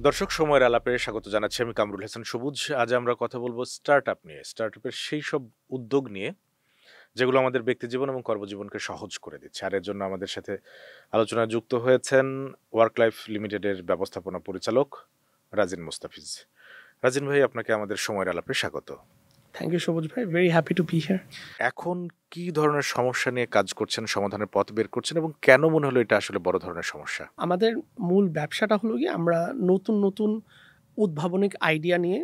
দর্শক সময়ের আলাপে স্বাগত জানাচ্ছি আমি কামরুল হাসান সবুজ। আজ আমরা কথা বলবো স্টার্টআপ নিয়ে, স্টার্টআপের সেই সব উদ্যোগ নিয়ে যেগুলো আমাদের ব্যক্তিজীবন এবং কর্মজীবনকে সহজ করে দিচ্ছে। আর এর জন্য আমাদের সাথে আলোচনায় যুক্ত হয়েছেন ওয়ার্ক লাইফ লিমিটেডের ব্যবস্থাপনা পরিচালক রাজিন মুস্তাফিজ। রাজিন ভাই, আপনাকে আমাদের সময়ের আলাপে স্বাগত। থ্যাংক ইউ সবুজ ভাই, very happy to B here. এখন কি ধরনের সমস্যা নিয়ে কাজ করছেন, সমাধানের পথ বের করছেন, এবং কেন মনে হলো এটা আসলে বড় ধরনের সমস্যা? আমাদের মূল ব্যবসাটা হলো গিয়ে আমরা নতুন নতুন উদ্ভাবনিক আইডিয়া নিয়ে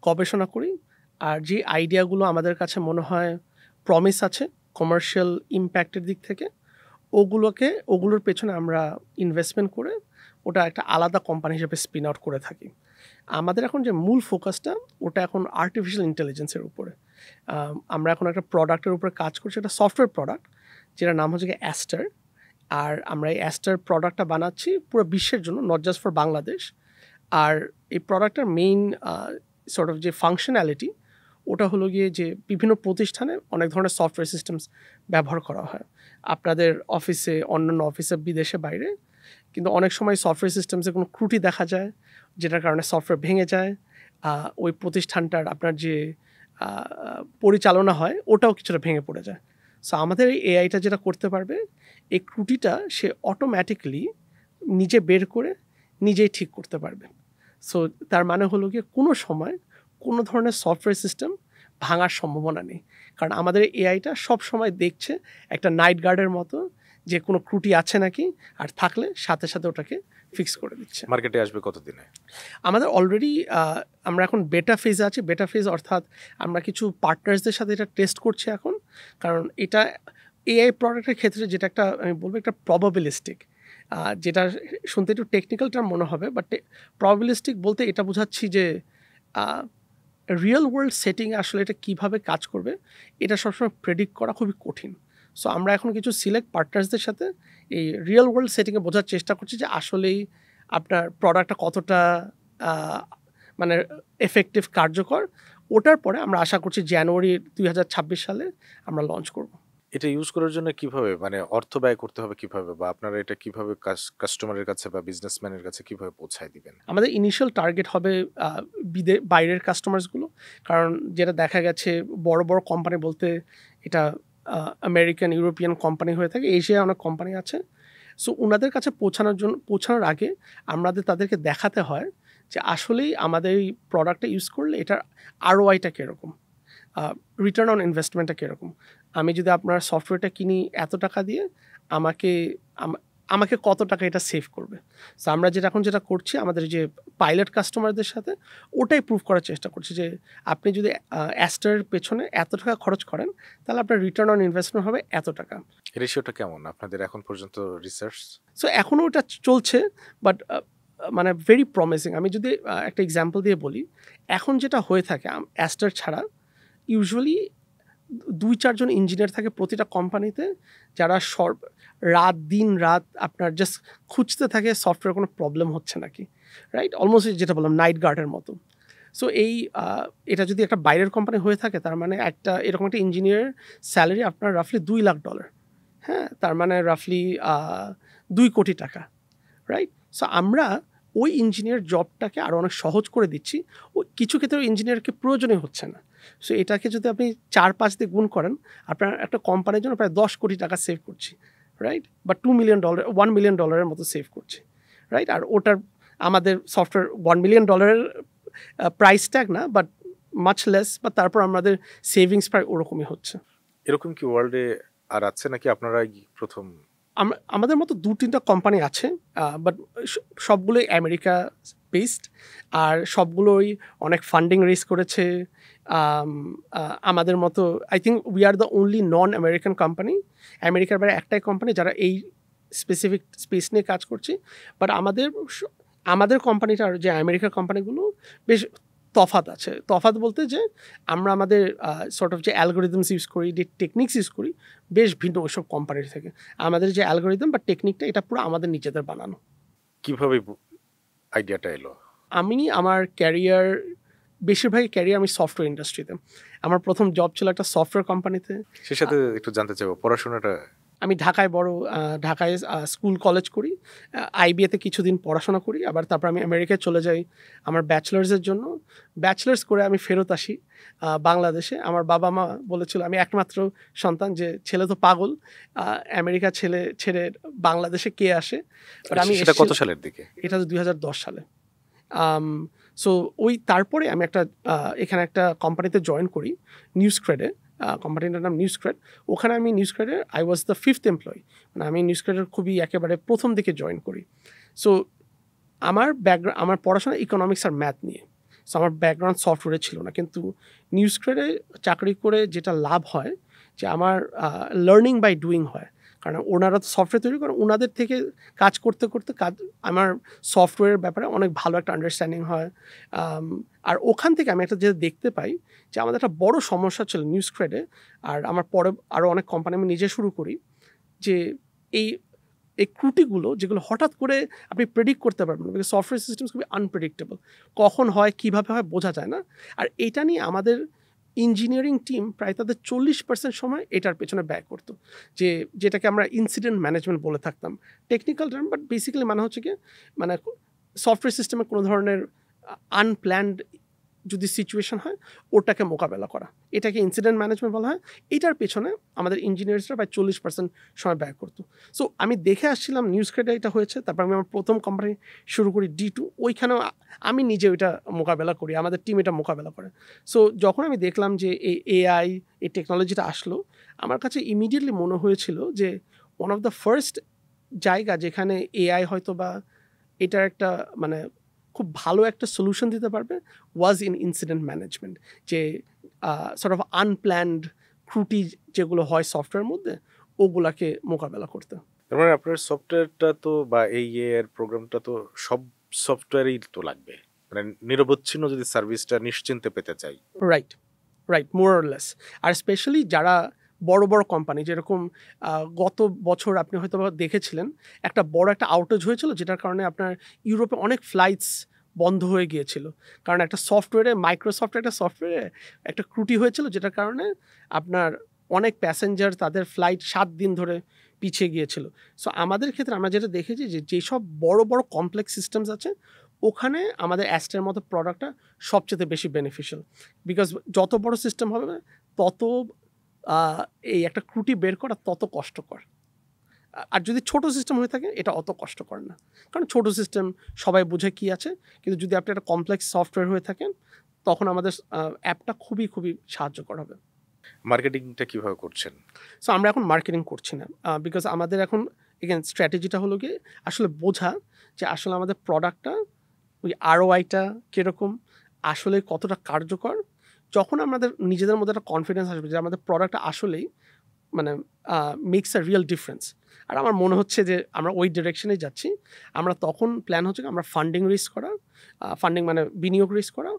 গবেষণা করি। আর যে আইডিয়াগুলো আমাদের কাছে মনে হয় প্রমিস আছে কমার্শিয়াল ইম্প্যাক্টের দিক থেকে, ওগুলোর পেছনে আমরা ইনভেস্টমেন্ট করে ওটা একটা আলাদা কোম্পানি হিসেবে স্পিন আউট করে থাকি। আমাদের এখন যে মূল ফোকাসটা ওটা এখন আর্টিফিশিয়াল ইন্টেলিজেন্সের উপরে। আমরা এখন একটা প্রোডাক্টের উপরে কাজ করছি, একটা সফটওয়্যার প্রোডাক্ট যেটার নাম হচ্ছে গিয়ে অ্যাস্টার। আর আমরা এই অ্যাস্টার প্রোডাক্টটা বানাচ্ছি পুরো বিশ্বের জন্য, নট জাস্ট ফর বাংলাদেশ। আর এই প্রোডাক্টটার মেইন সর্ট অফ যে ফাংশনালিটি ওটা হলো গিয়ে যে বিভিন্ন প্রতিষ্ঠানে অনেক ধরনের সফটওয়্যার সিস্টেমস ব্যবহার করা হয় আপনাদের অফিসে, অন্যান্য অফিসে, বিদেশে, বাইরে। কিন্তু অনেক সময় সফটওয়্যার সিস্টেমসে কোনো ত্রুটি দেখা যায়, যেটার কারণে সফটওয়্যার ভেঙে যায়। ওই প্রতিষ্ঠানটার আপনার যে পরিচালনা হয় ওটাও কিছুটা ভেঙে পড়ে যায়। সো আমাদের এই এআইটা যেটা করতে পারবে, এই ত্রুটিটা সে অটোম্যাটিক্যালি নিজে বের করে নিজেই ঠিক করতে পারবে। সো তার মানে হলো গিয়ে কোনো সময় কোনো ধরনের সফটওয়্যার সিস্টেম ভাঙার সম্ভাবনা নেই, কারণ আমাদের এআইটা সব সময় দেখছে একটা নাইট গার্ডের মতো যে কোনো ত্রুটি আছে নাকি, আর থাকলে সাথে সাথে ওটাকে ফিক্স করে দিচ্ছে। মার্কেটে আসবে কতদিনে? আমাদের অলরেডি আমরা এখন বেটা ফেজে আছি। বেটা ফেজ অর্থাৎ আমরা কিছু পার্টনার্সদের সাথে এটা টেস্ট করছি এখন, কারণ এটা এআই প্রোডাক্টের ক্ষেত্রে যেটা একটা আমি বলবো একটা প্রবাবিলিস্টিক, যেটা শুনতে একটু টেকনিক্যাল টার্ম মনে হবে, বাট প্রবাবিলিস্টিক বলতে এটা বোঝাচ্ছি যে রিয়েল ওয়ার্ল্ড সেটিংয়ে আসলে এটা কীভাবে কাজ করবে এটা সবসময় প্রেডিক্ট করা খুবই কঠিন। সো আমরা এখন কিছু সিলেক্ট পার্টনার্সদের সাথে এই রিয়েল ওয়ার্ল্ড সেটিংয়ে বোঝার চেষ্টা করছি যে আসলেই আপনার প্রোডাক্টটা কতটা মানে এফেক্টিভ, কার্যকর। ওটার পরে আমরা আশা করছি জানুয়ারি 2026 সালে আমরা লঞ্চ করব। এটা ইউজ করার জন্য কিভাবে, মানে অর্থ ব্যয় করতে হবে কিভাবে, বা আপনারা এটা কিভাবে কাস্টমারের কাছে বা বিজনেসম্যানের কাছে কিভাবে পৌঁছায় দিবেন? আমাদের ইনিশিয়াল টার্গেট হবে বাইরের কাস্টমার্সগুলো, কারণ যেটা দেখা গেছে বড় বড় কোম্পানি বলতে এটা আমেরিকান, ইউরোপিয়ান কোম্পানি হয়ে থাকে, এশিয়ায় অনেক কোম্পানি আছে। সো ওনাদের কাছে পৌঁছানোর আগে আমাদের তাদেরকে দেখাতে হয় যে আসলেই আমাদের এই প্রোডাক্টটা ইউজ করলে এটার আরওআইটা কীরকম, রিটার্ন অন ইনভেস্টমেন্টটা কীরকম। আমি যদি আপনার সফটওয়্যারটা কিনি এত টাকা দিয়ে, আমাকে আমাকে কত টাকা এটা সেভ করবে। সো আমরা যেটা করছি আমাদের যে পাইলট কাস্টমারদের সাথে ওটাই প্রুভ করার চেষ্টা করছি যে আপনি যদি অ্যাস্টারের পেছনে এত টাকা খরচ করেন তাহলে আপনার রিটার্ন অন ইনভেস্টমেন্ট হবে এত টাকা। রেশিওটা কেমন আপনাদের এখন পর্যন্ত রিসার্চ? সো এখনও ওটা চলছে, বাট মানে ভেরি প্রমিসিং। আমি যদি একটা এক্সাম্পল দিয়ে বলি, এখন যেটা হয়ে থাকে অ্যাস্টার ছাড়া ইউজুয়ালি 2-4 জন ইঞ্জিনিয়ার থাকে প্রতিটা কোম্পানিতে, যারা দিন রাত আপনার জাস্ট খুঁজতে থাকে সফটওয়্যার কোনো প্রবলেম হচ্ছে নাকি, রাইট? অলমোস্ট যেটা বললাম নাইট গার্ডের মতো। সো এটা যদি একটা বাইরের কোম্পানি হয়ে থাকে, তার মানে একটা এরকম একটা ইঞ্জিনিয়ারের স্যালারি আপনার রাফলি $2 লাখ। হ্যাঁ, তার মানে রাফলি 2 কোটি টাকা, রাইট? সো আমরা ওই ইঞ্জিনিয়ার জবটাকে আরও অনেক সহজ করে দিচ্ছি। ওই কিছু ক্ষেত্রে ইঞ্জিনিয়ারকে প্রয়োজনই হচ্ছে না। সো এটাকে যদি আপনি 4-5 দিয়ে গুণ করেন, আপনার একটা কোম্পানির জন্য প্রায় 10 কোটি টাকা সেভ করছি, রাইট? বা $1 মিলিয়ন মতো সেভ করছি, রাইট? আর ওটার আমাদের সফটওয়্যার $1 মিলিয়ন প্রাইস ট্যাগ না, বাট মাচ লেস, বা তারপর আমাদের সেভিংস প্রায় ওরকমই হচ্ছে। এরকম কি ওয়ার্ল্ডে আর আছে নাকি আপনারাই প্রথম? আমাদের মতো 2-3টা কোম্পানি আছে, বাট সবগুলোই আমেরিকা বেসড, আর সবগুলোই অনেক ফান্ডিং রেজ করেছে। আমাদের মতো I think we are the only non American company, আমেরিকার বাইরে একটাই কোম্পানি যারা এই স্পেসিফিক স্পেস নিয়ে কাজ করছে। বাট আমাদের কোম্পানিটার যে আমেরিকার কোম্পানিগুলো বেশ তফাৎ বলতে যে আমরা আমাদের সর্ট অফ যে অ্যালগোরিদমস ইউজ করি, যে টেকনিক্স ইউজ করি, বেশ ভিন্ন ওইসব কোম্পানির থেকে। আমাদের যে অ্যালগোরিদম বা টেকনিকটা এটা পুরো আমাদের নিজেদের বানানো। কিভাবে আইডিয়াটা এলো? আমার বেশিরভাগই ক্যারিয়ার আমি সফটওয়্যার ইন্ডাস্ট্রিতে। আমার প্রথম জব ছিল একটা সফটওয়্যার কোম্পানিতে। সে সাথে একটু জানতে চাইবো পড়াশোনাটা আমি ঢাকায় স্কুল কলেজ করি, আইবিএতে কিছুদিন পড়াশোনা করি, আবার তারপর আমি আমেরিকায় চলে যাই আমার ব্যাচেলার্সের জন্য। ব্যাচেলার্স করে আমি ফেরত আসি বাংলাদেশে। আমার বাবা মা বলেছিল, আমি একমাত্র সন্তান, যে ছেলে তো পাগল, আমেরিকা ছেড়ে বাংলাদেশে কে আসে। বাট আমি সেটা কত সালের দিকে? এটা তো 2010 সালে। সো তারপরে আমি এখানে একটা কোম্পানিতে জয়েন করি, নিউজক্রেডে। কোম্পানিটার নাম নিউজক্রেড। ওখানে আমি নিউজক্রেডের I was the 5th employee, মানে আমি নিউজক্রেডের খুবই একেবারে প্রথম দিকে জয়েন করি। সো আমার পড়াশোনা ইকোনমিক্স আর ম্যাথ নিয়ে। সো আমার ব্যাকগ্রাউন্ড সফটওয়্যারে ছিল না, কিন্তু নিউজক্রেডে চাকরি করে যেটা লাভ হয় যে আমার লার্নিং বাই ডুইং হয়। কারণ ওনারা তো সফটওয়্যার তৈরি করেন, ওনাদের থেকে কাজ করতে করতে আমার সফটওয়্যারের ব্যাপারে অনেক ভালো একটা আন্ডারস্ট্যান্ডিং হয়। আর ওখান থেকে আমি একটা যেটা দেখতে পাই যে আমাদের একটা বড় সমস্যা ছিল নিউজক্রেডে, আর আমার পরে আরও অনেক কোম্পানি আমি নিজে শুরু করি, যে এই ত্রুটিগুলো যেগুলো হঠাৎ করে আপনি প্রেডিক্ট করতে পারবেন না, বিকজ সফটওয়্যার সিস্টেম খুবই আনপ্রেডিক্টেবল, কখন হয় কীভাবে হয় বোঝা যায় না। আর এটা নিয়ে আমাদের ইঞ্জিনিয়ারিং টিম প্রায় তাদের 40% সময় এটার পেছনে ব্যয় করতো, যেটাকে আমরা ইনসিডেন্ট ম্যানেজমেন্ট বলে থাকতাম, টেকনিক্যাল টার্ম, বাট বেসিক্যালি মানে হচ্ছে কি, মানে সফটওয়্যার সিস্টেমে কোনো ধরনের আনপ্ল্যান্ড যদি সিচুয়েশন হয় ওটাকে মোকাবেলা করা, এটাকে ইনসিডেন্ট ম্যানেজমেন্ট বলা হয়। এটার পেছনে আমাদের ইঞ্জিনিয়ার্সরা প্রায় 40% সময় ব্যয় করতো। সো আমি দেখে আসছিলাম নিউজক্রেডে এটা হয়েছে, তারপর আমি আমার প্রথম কোম্পানি শুরু করি D2, ওইখানেও আমি নিজে ওইটা মোকাবেলা করি, আমাদের টিম এটা মোকাবেলা করে। সো যখন আমি দেখলাম যে এই AI, এই টেকনোলজিটা আসলো, আমার কাছে ইমিডিয়েটলি মনে হয়েছিল যে ওয়ান অফ দ্য ফার্স্ট জায়গা যেখানে AI হয়তো বা এটার একটা মানে খুব ভালো একটা সলিউশন দিতে পারবে ওয়াজ ইন ইনসিডেন্ট ম্যানেজমেন্ট, যে সর্ট অফ আনপ্ল্যান্ড ত্রুটি যেগুলো হয় সফটওয়্যারের মধ্যে, ওগুলাকে মোকাবেলা করতে। তার মানে আপনার সফটওয়্যারটা তো বা এই এর প্রোগ্রামটা তো সব সফটওয়্যারেই তো লাগবে, মানে নিরবচ্ছিন্ন যদি সার্ভিসটা নিশ্চিন্তে পেতে চাই। Right, more or less. আর স্পেশালি যারা বড় বড় কোম্পানি, যেরকম গত বছর আপনি হয়তো দেখেছিলেন একটা বড় একটা আউটেজ হয়েছিল, যেটার কারণে আপনার ইউরোপে অনেক ফ্লাইটস বন্ধ হয়ে গিয়েছিল, কারণ একটা সফটওয়্যারে, মাইক্রোসফটের একটা সফটওয়্যারে একটা ত্রুটি হয়েছিল, যেটার কারণে আপনার অনেক প্যাসেঞ্জার তাদের ফ্লাইট 7 দিন ধরে পিছিয়ে গিয়েছিল। সো আমাদের ক্ষেত্রে আমরা যেটা দেখেছি যে যেসব বড় বড় কমপ্লেক্স সিস্টেমস আছে, ওখানে আমাদের অ্যাস্টের মতো প্রোডাক্টটা সবচেয়ে বেশি বেনিফিশিয়াল, বিকজ যত বড় সিস্টেম হবে তত এই একটা ত্রুটি বের করা তত কষ্টকর। আর যদি ছোট সিস্টেম হয়ে থাকে এটা অত কষ্টকর না, কারণ ছোট সিস্টেম সবাই বুঝে কি আছে। কিন্তু যদি আপনি একটা কমপ্লেক্স সফটওয়্যার হয়ে থাকেন, তখন আমাদের অ্যাপটা খুবই খুবই সাহায্যকর হবে। মার্কেটিংটা কিভাবে করছেন? সো আমরা এখন মার্কেটিং করছি না, বিকজ আমাদের এখন এগেন স্ট্র্যাটেজিটা হলো গিয়ে আসলে বোঝা যে আসলে আমাদের প্রোডাক্টটা ওই ROI-টা কীরকম, আসলে কতটা কার্যকর। যখন আমাদের নিজেদের মধ্যে একটা কনফিডেন্স আসবে যে আমাদের প্রোডাক্টটা আসলেই মানে মেক্স আ রিয়েল ডিফারেন্স, আর আমার মনে হচ্ছে যে আমরা ওই ডিরেকশনেই যাচ্ছি, আমরা তখন প্ল্যান হচ্ছে আমরা ফান্ডিং রেজ করা, ফান্ডিং মানে বিনিয়োগ রেজ করা,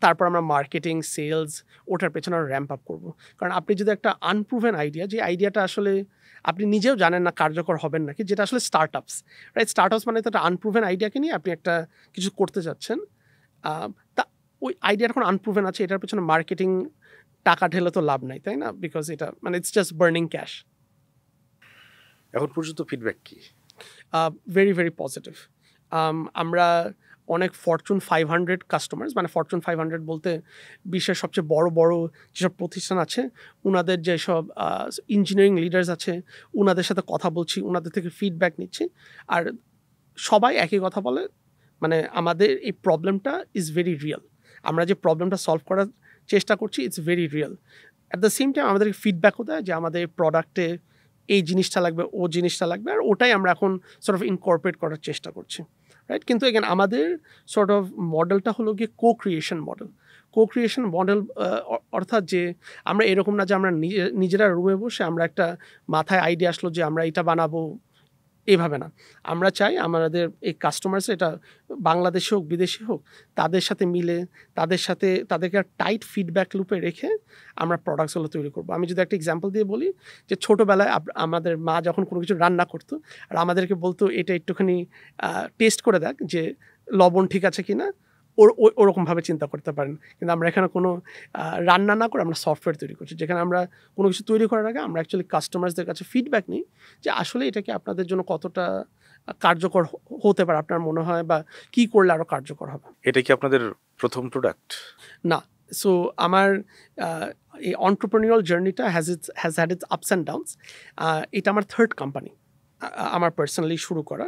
তারপর আমরা মার্কেটিং, সেলস, ওটার পেছনে র্যাম্প আপ করবো। কারণ আপনি যদি একটা আনপ্রুভেন আইডিয়া, যে আইডিয়াটা আসলে আপনি নিজেও জানেন না কার্যকর হবেন নাকি, যেটা আসলে স্টার্টআপস, রাইট? স্টার্টআপস মানে তো একটা আনপ্রুভেন আইডিয়াকে নিয়ে আপনি একটা কিছু করতে যাচ্ছেন, তা ওই আইডিয়াটা এখন আনপ্রুভেন আছে, এটার পেছনে মার্কেটিং টাকা ঢেলে তো লাভ নাই, তাই না? বিকজ এটা মানে ইটস জাস্ট বার্নিং ক্যাশ। এখন পর্যন্ত ফিডব্যাক কি? Very very positive. আমরা অনেক ফরচুন 500 কাস্টমার্স, মানে ফরচুন 500 বলতে বিশ্বের সবচেয়ে বড় বড় যেসব প্রতিষ্ঠান আছে, ওনাদের যেসব ইঞ্জিনিয়ারিং লিডার্স আছে, ওনাদের সাথে কথা বলছি, ওনাদের থেকে ফিডব্যাক নিচ্ছি, আর সবাই একই কথা বলে, মানে আমাদের এই প্রবলেমটা ইজ ভেরি রিয়েল, আমরা যে প্রবলেমটা সলভ করার চেষ্টা করছি it's very real. At the same time আমাদেরকে ফিডব্যাকও দেয় যে আমাদের প্রোডাক্টে এই জিনিসটা লাগবে, ও জিনিসটা লাগবে, আর ওটাই আমরা এখন সর্ট অফ ইনকর্পোরেট করার চেষ্টা করছি, রাইট? কিন্তু এগেন আমাদের সর্ট অফ মডেলটা হলো গিয়ে কো ক্রিয়েশন মডেল, অর্থাৎ যে আমরা এরকম না যে আমরা নিজেরা রুমে বসে আমরা একটা মাথায় আইডিয়া আসলো যে আমরা এটা বানাবো, এভাবে না। আমরা চাই আমাদের এই কাস্টমার্স, এটা বাংলাদেশে হোক বিদেশি হোক, তাদের সাথে মিলে, তাদেরকে টাইট ফিডব্যাক লুপে রেখে আমরা প্রোডাক্টসগুলো তৈরি করবো। আমি যদি একটা এক্সাম্পল দিয়ে বলি, যে ছোটোবেলায় আমাদের মা যখন কোনো কিছু রান্না করতো, আর আমাদেরকে বলতো এটা একটুখানি টেস্ট করে দেখ যে লবণ ঠিক আছে কি না, ওরকমভাবে চিন্তা করতে পারেন। কিন্তু আমরা এখানে কোনো রান্না না করে আমরা সফটওয়্যার তৈরি করছি। যেখানে আমরা কোনো কিছু তৈরি করার আগে আমরা অ্যাকচুয়ালি কাস্টমারসদের কাছে ফিডব্যাক নিই যে আসলে এটা কি আপনাদের জন্য কতটা কার্যকর হতে পারে আপনার মনে হয়, বা কি করলে আরো কার্যকর হবে। এটা কি আপনাদের প্রথম প্রোডাক্ট? না। সো আমার এই entrepreneurial জার্নিটা has had it's ups and downs. এটা আমার থার্ড কোম্পানি আমার পার্সোনালি শুরু করা।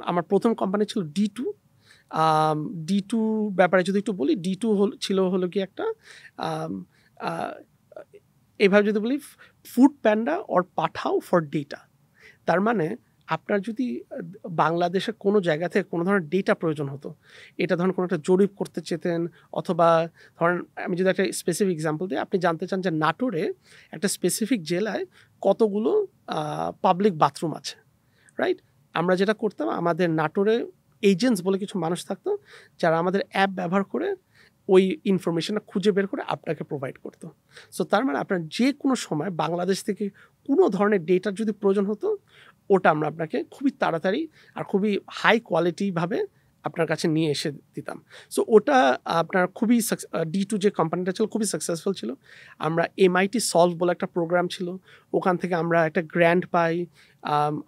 আমার প্রথম কোম্পানি ছিল D2। D2 ব্যাপারে যদি একটু বলি, D2 ছিল হলো কি একটা আম, আহ, এইভাবে যদি বলি, food panda or Pathao for data. তার মানে আপনার যদি বাংলাদেশের কোনো জায়গা থেকে কোনো ধরনের ডেটা প্রয়োজন হতো, এটা ধরেন কোনো একটা জরিপ করতে চেতেন, অথবা ধরেন আমি যদি একটা স্পেসিফিক এক্সাম্পল দিই, আপনি জানতে চান যে নাটোরে একটা স্পেসিফিক জেলায় কতগুলো পাবলিক বাথরুম আছে, রাইট? আমরা যেটা করতাম, আমাদের নাটোরে এজেন্টস বলে কিছু মানুষ থাকতো যারা আমাদের অ্যাপ ব্যবহার করে ওই ইনফরমেশনটা খুঁজে বের করে আপনাকে প্রোভাইড করতো। সো তার মানে আপনার যে কোনো সময় বাংলাদেশ থেকে কোনো ধরনের ডেটার যদি প্রয়োজন হতো, ওটা আমরা আপনাকে খুবই তাড়াতাড়ি আর খুবই হাই কোয়ালিটিভাবে আপনার কাছে নিয়ে এসে দিতাম। সো ওটা আপনার খুবই D2 যে কোম্পানিটা ছিল খুবই সাকসেসফুল ছিল। আমরা MIT সলভ বলে একটা প্রোগ্রাম ছিল, ওখান থেকে আমরা একটা গ্র্যান্ট পাই।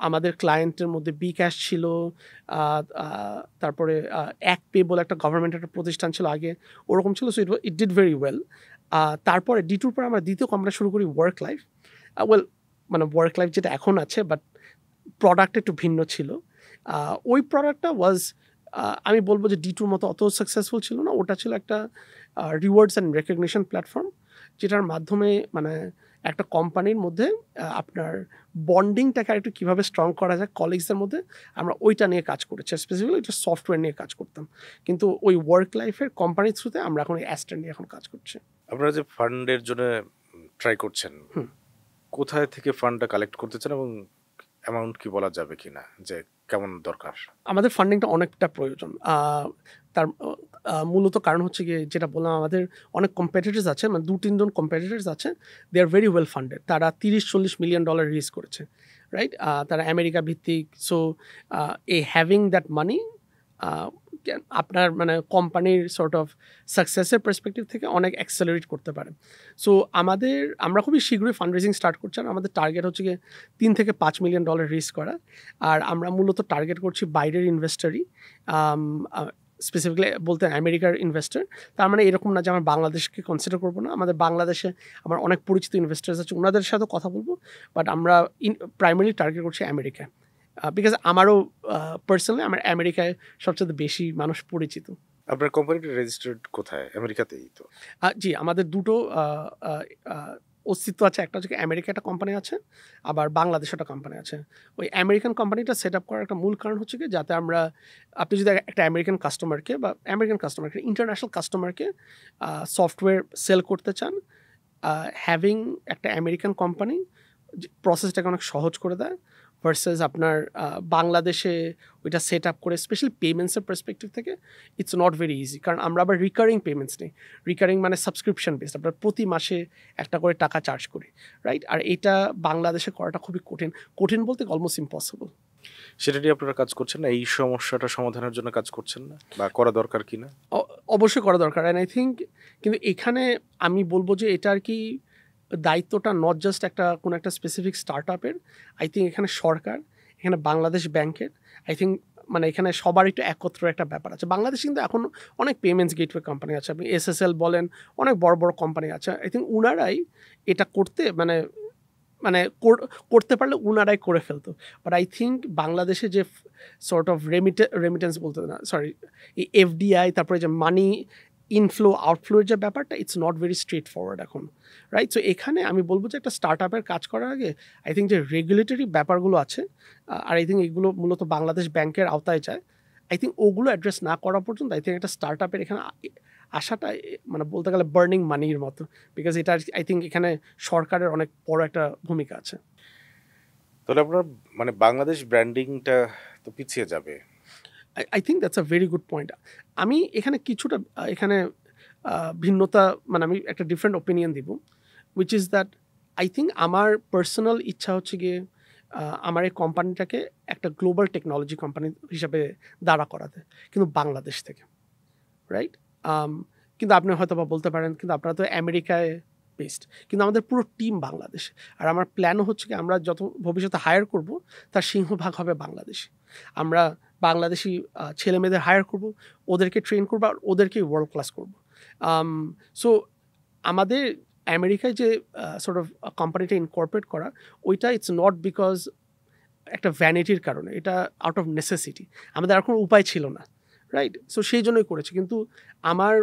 আমাদের ক্লায়েন্টের মধ্যে বিক্যাশ ছিল, তারপরে একপে বলে একটা গভর্নমেন্ট একটা প্রতিষ্ঠান ছিল আগে, ওরকম ছিল। So it did very well. তারপরে D2-র পর আমরা দ্বিতীয় কোম্পানি শুরু করি ওয়ার্ক লাইফ। ওয়েল, মানে ওয়ার্ক লাইফ যেটা এখন আছে, বাট প্রোডাক্ট একটু ভিন্ন ছিল। ওই প্রোডাক্টটা ওয়াজ, আমি বলবো যে D2-র মতো অত সাকসেসফুল ছিল না। ওটা ছিল একটা রিওয়ার্ডস অ্যান্ড রেকগনিশন প্ল্যাটফর্ম, যেটার মাধ্যমে মানে একটা কোম্পানির মধ্যে আপনার বন্ডিংটাকে আর একটু কীভাবে স্ট্রং করা যায় কলিগসদের মধ্যে, আমরা ওইটা নিয়ে কাজ করেছি। স্পেসিফিক্যালি এটা সফটওয়্যার নিয়ে কাজ করতাম, কিন্তু ওই ওয়ার্ক লাইফের কোম্পানির থ্রুতে আমরা এখন এই অ্যাস্টার নিয়ে এখন কাজ করছি। আপনারা যে ফান্ডের জন্য ট্রাই করছেন, কোথায় থেকে ফান্ডটা কালেক্ট করতে চান এবং অ্যামাউন্ট কি বলা যাবে কিনা, যে কেমন দরকার? আমাদের ফান্ডিংটা অনেকটা প্রয়োজন। তার মূলত কারণ হচ্ছে গিয়ে যেটা বললাম, আমাদের অনেক কম্পিটিটরস আছে, মানে 2-3 জন কম্পিটিটরস আছে, দে আর ভেরি ওয়েল ফান্ডেড। তারা $30-40 মিলিয়ন রেজ করেছে, রাইট? তারা আমেরিকা ভিত্তিক। সো এই হ্যাভিং দ্যাট মানি আপনার মানে কোম্পানির সর্ট অফ সাকসেসের পার্সপেক্টিভ থেকে অনেক অ্যাক্সেলারেট করতে পারে। সো আমরা খুবই শীঘ্রই ফান্ড রেজিং স্টার্ট করছি। আর আমাদের টার্গেট হচ্ছে গিয়ে $3-5 মিলিয়ন রেজ করা। আর আমরা মূলত টার্গেট করছি বাইরের ইনভেস্টারই, স্পেসিফিকলি বলতে আমেরিকার ইনভেস্টার। তার মানে এরকম না যে আমরা বাংলাদেশকে কনসিডার করবো না। আমাদের বাংলাদেশে আমার অনেক পরিচিত ইনভেস্টার্স আছে, ওনাদের সাথেও কথা বলবো, বাট আমরা প্রাইমারি টার্গেট করছি আমেরিকায়। বিকজ আমারও পার্সোনালি আমার আমেরিকায় সবচেয়ে বেশি মানুষ পরিচিত। আপনার কোম্পানিটা রেজিস্টার্ড কোথায়? আমেরিকাতেই তো? জি, আমাদের দুটো অস্তিত্ব আছে। একটা হচ্ছে আমেরিকা একটা কোম্পানি আছে, আবার বাংলাদেশে একটা কোম্পানি আছে। ওই আমেরিকান কোম্পানিটা সেট আপ করার একটা মূল কারণ হচ্ছে কি, যাতে আপনি যদি একটা আমেরিকান কাস্টমারকে ইন্টারন্যাশনাল কাস্টমারকে সফটওয়্যার সেল করতে চান, হ্যাভিং একটা আমেরিকান কোম্পানি প্রসেসটাকে অনেক সহজ করে দেয়, ভার্সেস আপনার বাংলাদেশে ওইটা সেট আপ করে, স্পেশালি পেমেন্টসের পার্সপেক্টিভ থেকে ইটস নট ভেরি ইজি। কারণ আমরা আবার রিকারিং পেমেন্টস নেই। রিকারিং মানে সাবস্ক্রিপশন বেসড, আপনার প্রতি মাসে একটা করে টাকা চার্জ করি, রাইট? আর এটা বাংলাদেশে করাটা খুবই কঠিন বলতে অলমোস্ট ইম্পসিবল। সেটা নিয়ে আপনারা কাজ করছেন না? এই সমস্যাটা সমাধানের জন্য কাজ করছেন না, বা করা দরকার কিনা? অবশ্যই করা দরকার। অ্যান্ড আই থিঙ্ক, কিন্তু এখানে আমি বলবো যে এটা আর কি দায়িত্বটা নট জাস্ট কোনো একটা স্পেসিফিক স্টার্ট আপের। আই থিঙ্ক এখানে সরকার, এখানে বাংলাদেশ ব্যাংকের, আই থিঙ্ক মানে এখানে সবার একটু একত্র একটা ব্যাপার আছে। বাংলাদেশে কিন্তু এখন অনেক পেমেন্টস গেটওয়ে কোম্পানি আছে, আপনি SSL বলেন, অনেক বড় বড় কোম্পানি আছে। আই থিঙ্ক উনারাই এটা করতে করতে পারলে উনারাই করে ফেলতো। বাট আই থিঙ্ক বাংলাদেশে যে সর্ট অফ রেমিটেন্স বলতে না, সরি, এই FDI, তারপরে যে মানি ইনফ্লো আউটফ্লোর যে ব্যাপারটা, it's not very straight forward এখন, রাইট? সো এখানে আমি বলবো যে একটা স্টার্ট আপের কাজ করার আগে আই থিঙ্ক যে রেগুলেটরি ব্যাপারগুলো আছে, আর আই থিঙ্ক এগুলো মূলত বাংলাদেশ ব্যাংকের আওতায় যায়। আই থিঙ্ক ওগুলো অ্যাড্রেস না করা পর্যন্ত আই থিঙ্ক একটা স্টার্ট আপের এখানে আসাটা মানে বলতে গেলে বার্নিং মানির মতো, বিকজ এটা আই থিঙ্ক এখানে সরকারের অনেক বড় একটা ভূমিকা আছে। তাহলে আপনার মানে বাংলাদেশ ব্র্যান্ডিংটা তো পিছিয়ে যাবে। I think that's a very good point. আমি এখানে কিছুটা ভিন্নতা, মানে আমি একটা ডিফারেন্ট ওপিনিয়ন দিব, which is that I think আমার পার্সোনাল ইচ্ছা হচ্ছে গিয়ে আমার এই কোম্পানিটাকে একটা গ্লোবাল টেকনোলজি কোম্পানি হিসাবে দাঁড়া করাতে, কিন্তু বাংলাদেশ থেকে, রাইট? কিন্তু আপনি হয়তো বা বলতে পারেন কিন্তু আপনারা তো আমেরিকায় বেসড, কিন্তু আমাদের পুরো টিম বাংলাদেশে। আর আমার প্ল্যানও হচ্ছে কি আমরা যত ভবিষ্যতে হায়ার করব তার সিংহভাগ হবে বাংলাদেশি। আমরা বাংলাদেশি ছেলেমেয়েদের হায়ার করব, ওদেরকে ট্রেন করবো আর ওদেরকেই ওয়ার্ল্ড ক্লাস করবো। সো আমাদের আমেরিকায় যে সর্ট অফ কোম্পানিটা ইনকর্পোরেট করা, ওইটা ইটস নট বিকজ একটা ভ্যানিটির কারণে, এটা আউট অফ নেসেসিটি। আমাদের আর কোনো উপায় ছিল না, রাইট? সো সেই জন্যই করেছি। কিন্তু আমার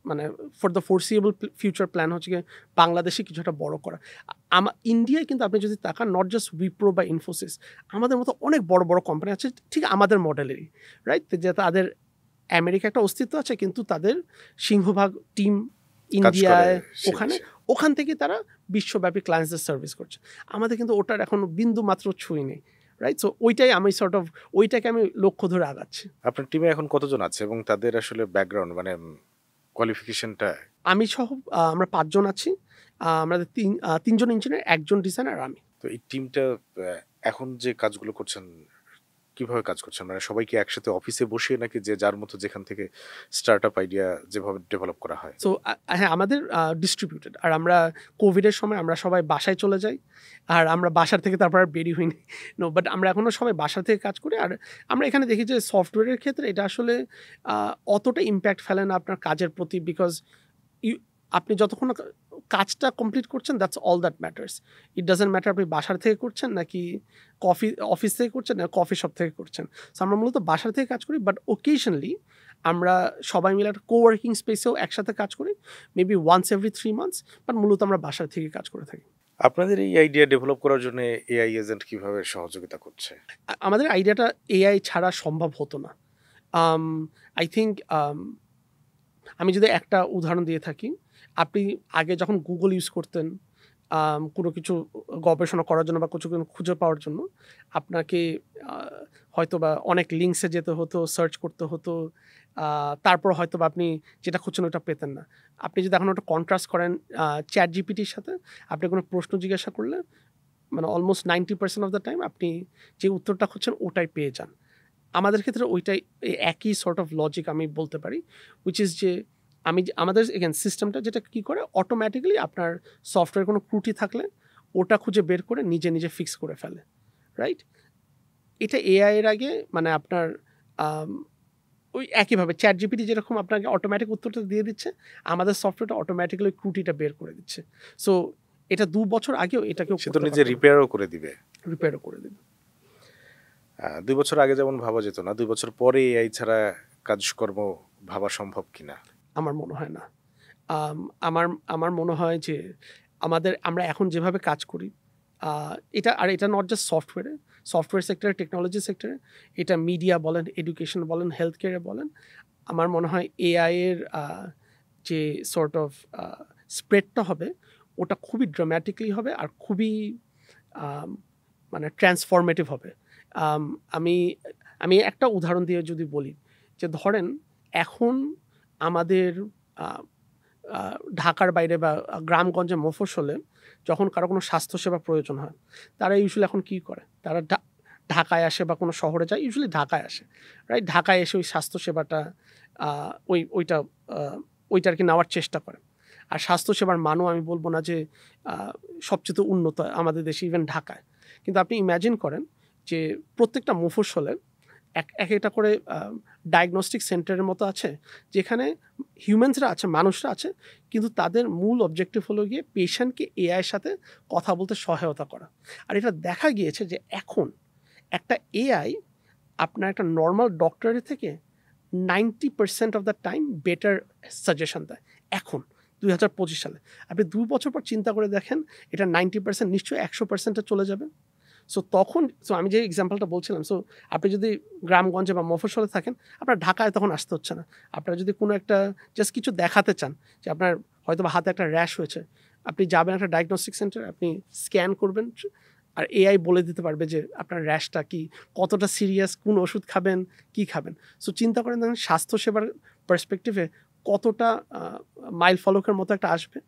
মানে ফর দ্য ফোরসিয়েবল ফিউচার প্ল্যান হচ্ছে কি বাংলাদেশে কিছু একটা বড় করা। ইন্ডিয়ায় কিন্তু আপনি যদি তাকান, নট জাস্ট উইপ্রো বা ইনফোসিস, আমাদের মতো অনেক বড় বড় কোম্পানি আছে ঠিক আমাদের মডেলেরই, রাইট? যে তাদের আমেরিকা একটা অস্তিত্ব আছে, কিন্তু তাদের সিংহভাগ টিম ইন্ডিয়ায়, ওখান থেকে তারা বিশ্বব্যাপী ক্লায়েন্টসদের সার্ভিস করছে। আমাদের কিন্তু ওটার এখনো বিন্দু মাত্র ছুঁই নেই, রাইট? সো ওইটাই আমি সর্ট অফ ওইটাকে আমি লক্ষ্য ধরে আগাচ্ছি। আপনার টিমে এখন কতজন আছে এবং তাদের আসলে ব্যাকগ্রাউন্ড মানে কোয়ালিফিকেশনটা? আমি সহ আমরা 5 জন আছি। আমাদের 3 জন ইঞ্জিনিয়ার, 1 জন ডিজাইনার, আমি। তো এই টিমটা এখন যে কাজগুলো করছেন কিভাবে কাজ করছেন? মানে সবাই কি একসাথে অফিসে বসে নাকি যে যার মতো যেখান থেকে স্টার্টআপ আইডিয়া যেভাবে ডেভেলপ করা হয়? সো হ্যাঁ, আমাদের ডিস্ট্রিবিউটেড। আর আমরা কোভিডের সময় আমরা সবাই বাসায় চলে যাই। আর আমরা বাসার থেকে তারপর আর বেরি হইনি। বাট আমরা এখনও সবাই বাসা থেকে কাজ করি। আর আমরা এখানে দেখি যে সফটওয়্যারের ক্ষেত্রে এটা আসলে অতটা ইম্প্যাক্ট ফেলে না আপনার কাজের প্রতি, বিকজ আপনি যতক্ষণ না কাজটা কমপ্লিট করছেন, that's all that matters. It doesn't matter আপনি বাসার থেকে করছেন নাকি অফিস থেকে করছেন না কফি শপ থেকে করছেন। সো আমরা মূলত বাসার থেকে কাজ করি, বাট ওকেশনালি আমরা সবাই মিলে একটা কোওয়ার্কিং স্পেসেও একসাথে কাজ করি, maybe once every 3 months, but মূলত আমরা বাসার থেকে কাজ করে থাকি। আপনাদের এই আইডিয়া ডেভেলপ করার জন্য এআই এজেন্ট কিভাবে সহযোগিতা করছে? আমাদের আইডিয়াটা এআই ছাড়া সম্ভব হতো না। আই থিঙ্ক আমি যদি একটা উদাহরণ দিয়ে থাকি, আপনি আগে যখন গুগল ইউজ করতেন কোনো কিছু গবেষণা করার জন্য বা কিছু খুঁজে পাওয়ার জন্য, আপনাকে হয়তো বা অনেক লিঙ্কসে যেতে হতো, সার্চ করতে হতো, তারপর হয়তো বা আপনি যেটা খুঁজছেন ওটা পেতেন না। আপনি যদি এখন ওটা কন্ট্রাস্ট করেন চ্যাট জিপিটির সাথে, আপনি কোনো প্রশ্ন জিজ্ঞাসা করলে মানে অলমোস্ট 90% অফ দ্য টাইম আপনি যে উত্তরটা খুঁজছেন ওটাই পেয়ে যান। আমাদের ক্ষেত্রে ওইটাই একই সর্ট অফ লজিক আমি বলতে পারি, উইচ ইজ যে আমাদের এগেন সিস্টেমটা যেটা কী করে, অটোমেটিক্যালি আপনার সফটওয়্যার কোনো ত্রুটি থাকলে ওটা খুঁজে বের করে নিজে নিজে ফিক্স করে ফেলে, রাইট? এটা এআই এর আগে মানে আপনার ওই একইভাবে চ্যাট জিপিটি যেরকম আপনাকে অটোমেটিক উত্তরটা দিয়ে দিচ্ছে, আমাদের সফটওয়্যারটা অটোমেটিক্যালি ত্রুটিটা বের করে দিচ্ছে। সো এটা 2 বছর আগেও এটাকেও সে তো নিজে রিপেয়ারও করে দিবে। 2 বছর আগে যেমন ভাবা যেত না, 2 বছর পরে এআই ছাড়া কাজকর্ম ভাবা সম্ভব কিনা? আমার মনে হয় না। আমার মনে হয় যে আমরা এখন যেভাবে কাজ করি, এটা নট জাস্ট সফটওয়্যার সেক্টরে, টেকনোলজি সেক্টরে, এটা মিডিয়া বলেন, এডুকেশন বলেন, হেলথ কেয়ারে বলেন। আমার মনে হয় এআই এর যে সর্ট অফ স্প্রেডটা হবে ওটা খুবই ড্রামাটিকলি হবে আর খুবই মানে ট্রান্সফরমেটিভ হবে। আমি একটা উদাহরণ দিয়ে যদি বলি, যে ধরেন এখন আমাদের ঢাকার বাইরে বা গ্রামগঞ্জে মফস্বলে যখন কারো কোনো স্বাস্থ্যসেবা প্রয়োজন হয়, তারা ইউজুয়ালি এখন কী করে, তারা ঢাকায় আসে বা কোনো শহরে যায়, ইউজুয়ালি ঢাকায় আসে, রাইট? ঢাকায় এসে ওই স্বাস্থ্যসেবাটা ওইটা আর কি নেওয়ার চেষ্টা করে। আর স্বাস্থ্যসেবার মানও আমি বলবো না যে সবচেয়ে উন্নত আমাদের দেশে, ইভেন ঢাকায়। কিন্তু আপনি ইম্যাজিন করেন যে প্রত্যেকটা মফস্বলে একটা করে ডায়াগনস্টিক সেন্টারের মতো আছে, যেখানে হিউম্যানসরা আছে, মানুষরা আছে, কিন্তু তাদের মূল অবজেক্টিভ হলো গিয়ে পেশেন্টকে এআইয়ের সাথে কথা বলতে সহায়তা করা। আর এটা দেখা গিয়েছে যে এখন একটা এআই আপনার একটা নর্মাল ডক্টরের থেকে 90% of the time better suggestion দেয় এখন 2025 সালে। আপনি 2 বছর পর চিন্তা করে দেখেন, এটা 90% নিশ্চয়ই 100%-এ চলে যাবে। সো আমি যে এক্সাম্পলটা বলছিলাম, সো আপনি যদি গ্রামগঞ্জে বা মফস্বলে থাকেন, আপনার ঢাকায় তখন আসতে হচ্ছে না। আপনারা যদি কোনো একটা জাস্ট কিছু দেখাতে চান, যে আপনার হয়তো বা হাতে একটা র্যাশ হয়েছে, আপনি যাবেন একটা ডায়াগনস্টিক সেন্টারে, আপনি স্ক্যান করবেন আর এআই বলে দিতে পারবে যে আপনার র্যাশটা কি, কতটা সিরিয়াস, কোন ওষুধ খাবেন, কি খাবেন। সো চিন্তা করেন দেখেন স্বাস্থ্যসেবার পার্সপেক্টিভে কতটা মাইল ফলকের মতো একটা আসবে,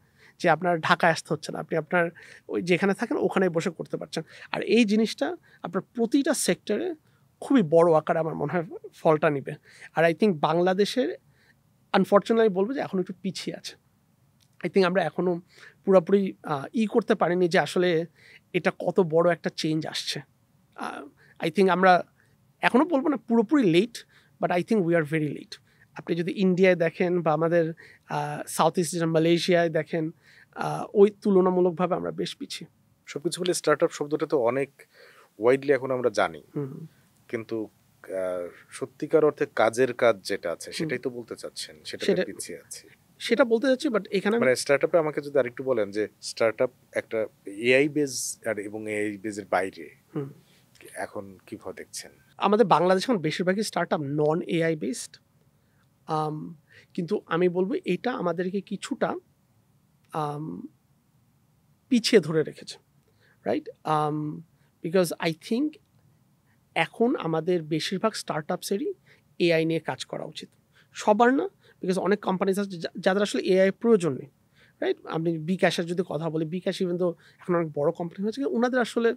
যে আপনার ঢাকায় আসতে হচ্ছে না, আপনি আপনার ওই যেখানে থাকেন ওখানেই বসে করতে পারছেন। আর এই জিনিসটা আপনার প্রতিটা সেক্টরে খুবই বড় আকারে আমার মনে হয় ফলটা নিবে। আর আই থিঙ্ক বাংলাদেশের আনফর্চুনেটলি বলবো যে এখন একটু পিছিয়ে আছে। আই থিঙ্ক আমরা এখনও পুরোপুরি করতে পারিনি যে আসলে এটা কত বড় একটা চেঞ্জ আসছে। আই থিঙ্ক আমরা এখনও বলবো না পুরোপুরি late, but I think we are very late. আপনি যদি ইন্ডিয়ায় দেখেন বা আমাদের সাউথ ইস্ট মালয়েশিয়ায় দেখেন, ওই তুলনামূলকভাবে আমরা বেশ পিছিয়ে। সবকিছু মিলে স্টার্ট আপ শব্দটা তো অনেক ওয়াইডলি এখন আমরা জানি, কিন্তু সত্যিকার অর্থে কাজের কাজ যেটা আছে সেটাই তো বলতে চাচ্ছেন, সেটা পিছিয়ে আছে সেটা বলতে চাচ্ছি। বাট এখানে মানে স্টার্টআপে আমাকে যদি আরেকটু বলেন যে স্টার্টআপ একটা এআই বেজ আর এবং এআই বেজের বাইরে এখন কিভাবে দেখছেন? আমাদের বাংলাদেশে এখন বেশিরভাগই স্টার্টআপ নন এআই বেসড, কিন্তু আমি বলবো এটা আমাদেরকে কিছুটা পিছিয়ে ধরে রেখেছে, রাইট? বিকজ আই থিঙ্ক এখন আমাদের বেশিরভাগ স্টার্টআপসেরই এআই নিয়ে কাজ করা উচিত, সবার না, বিকজ অনেক কোম্পানিজ আছে যাদের আসলে এআই প্রয়োজন নেই, রাইট? আপনি বিকাশের যদি কথা বলি, বিকাশ ইভেন তো এখন অনেক বড় কোম্পানি হয়েছে, ওনাদের আসলে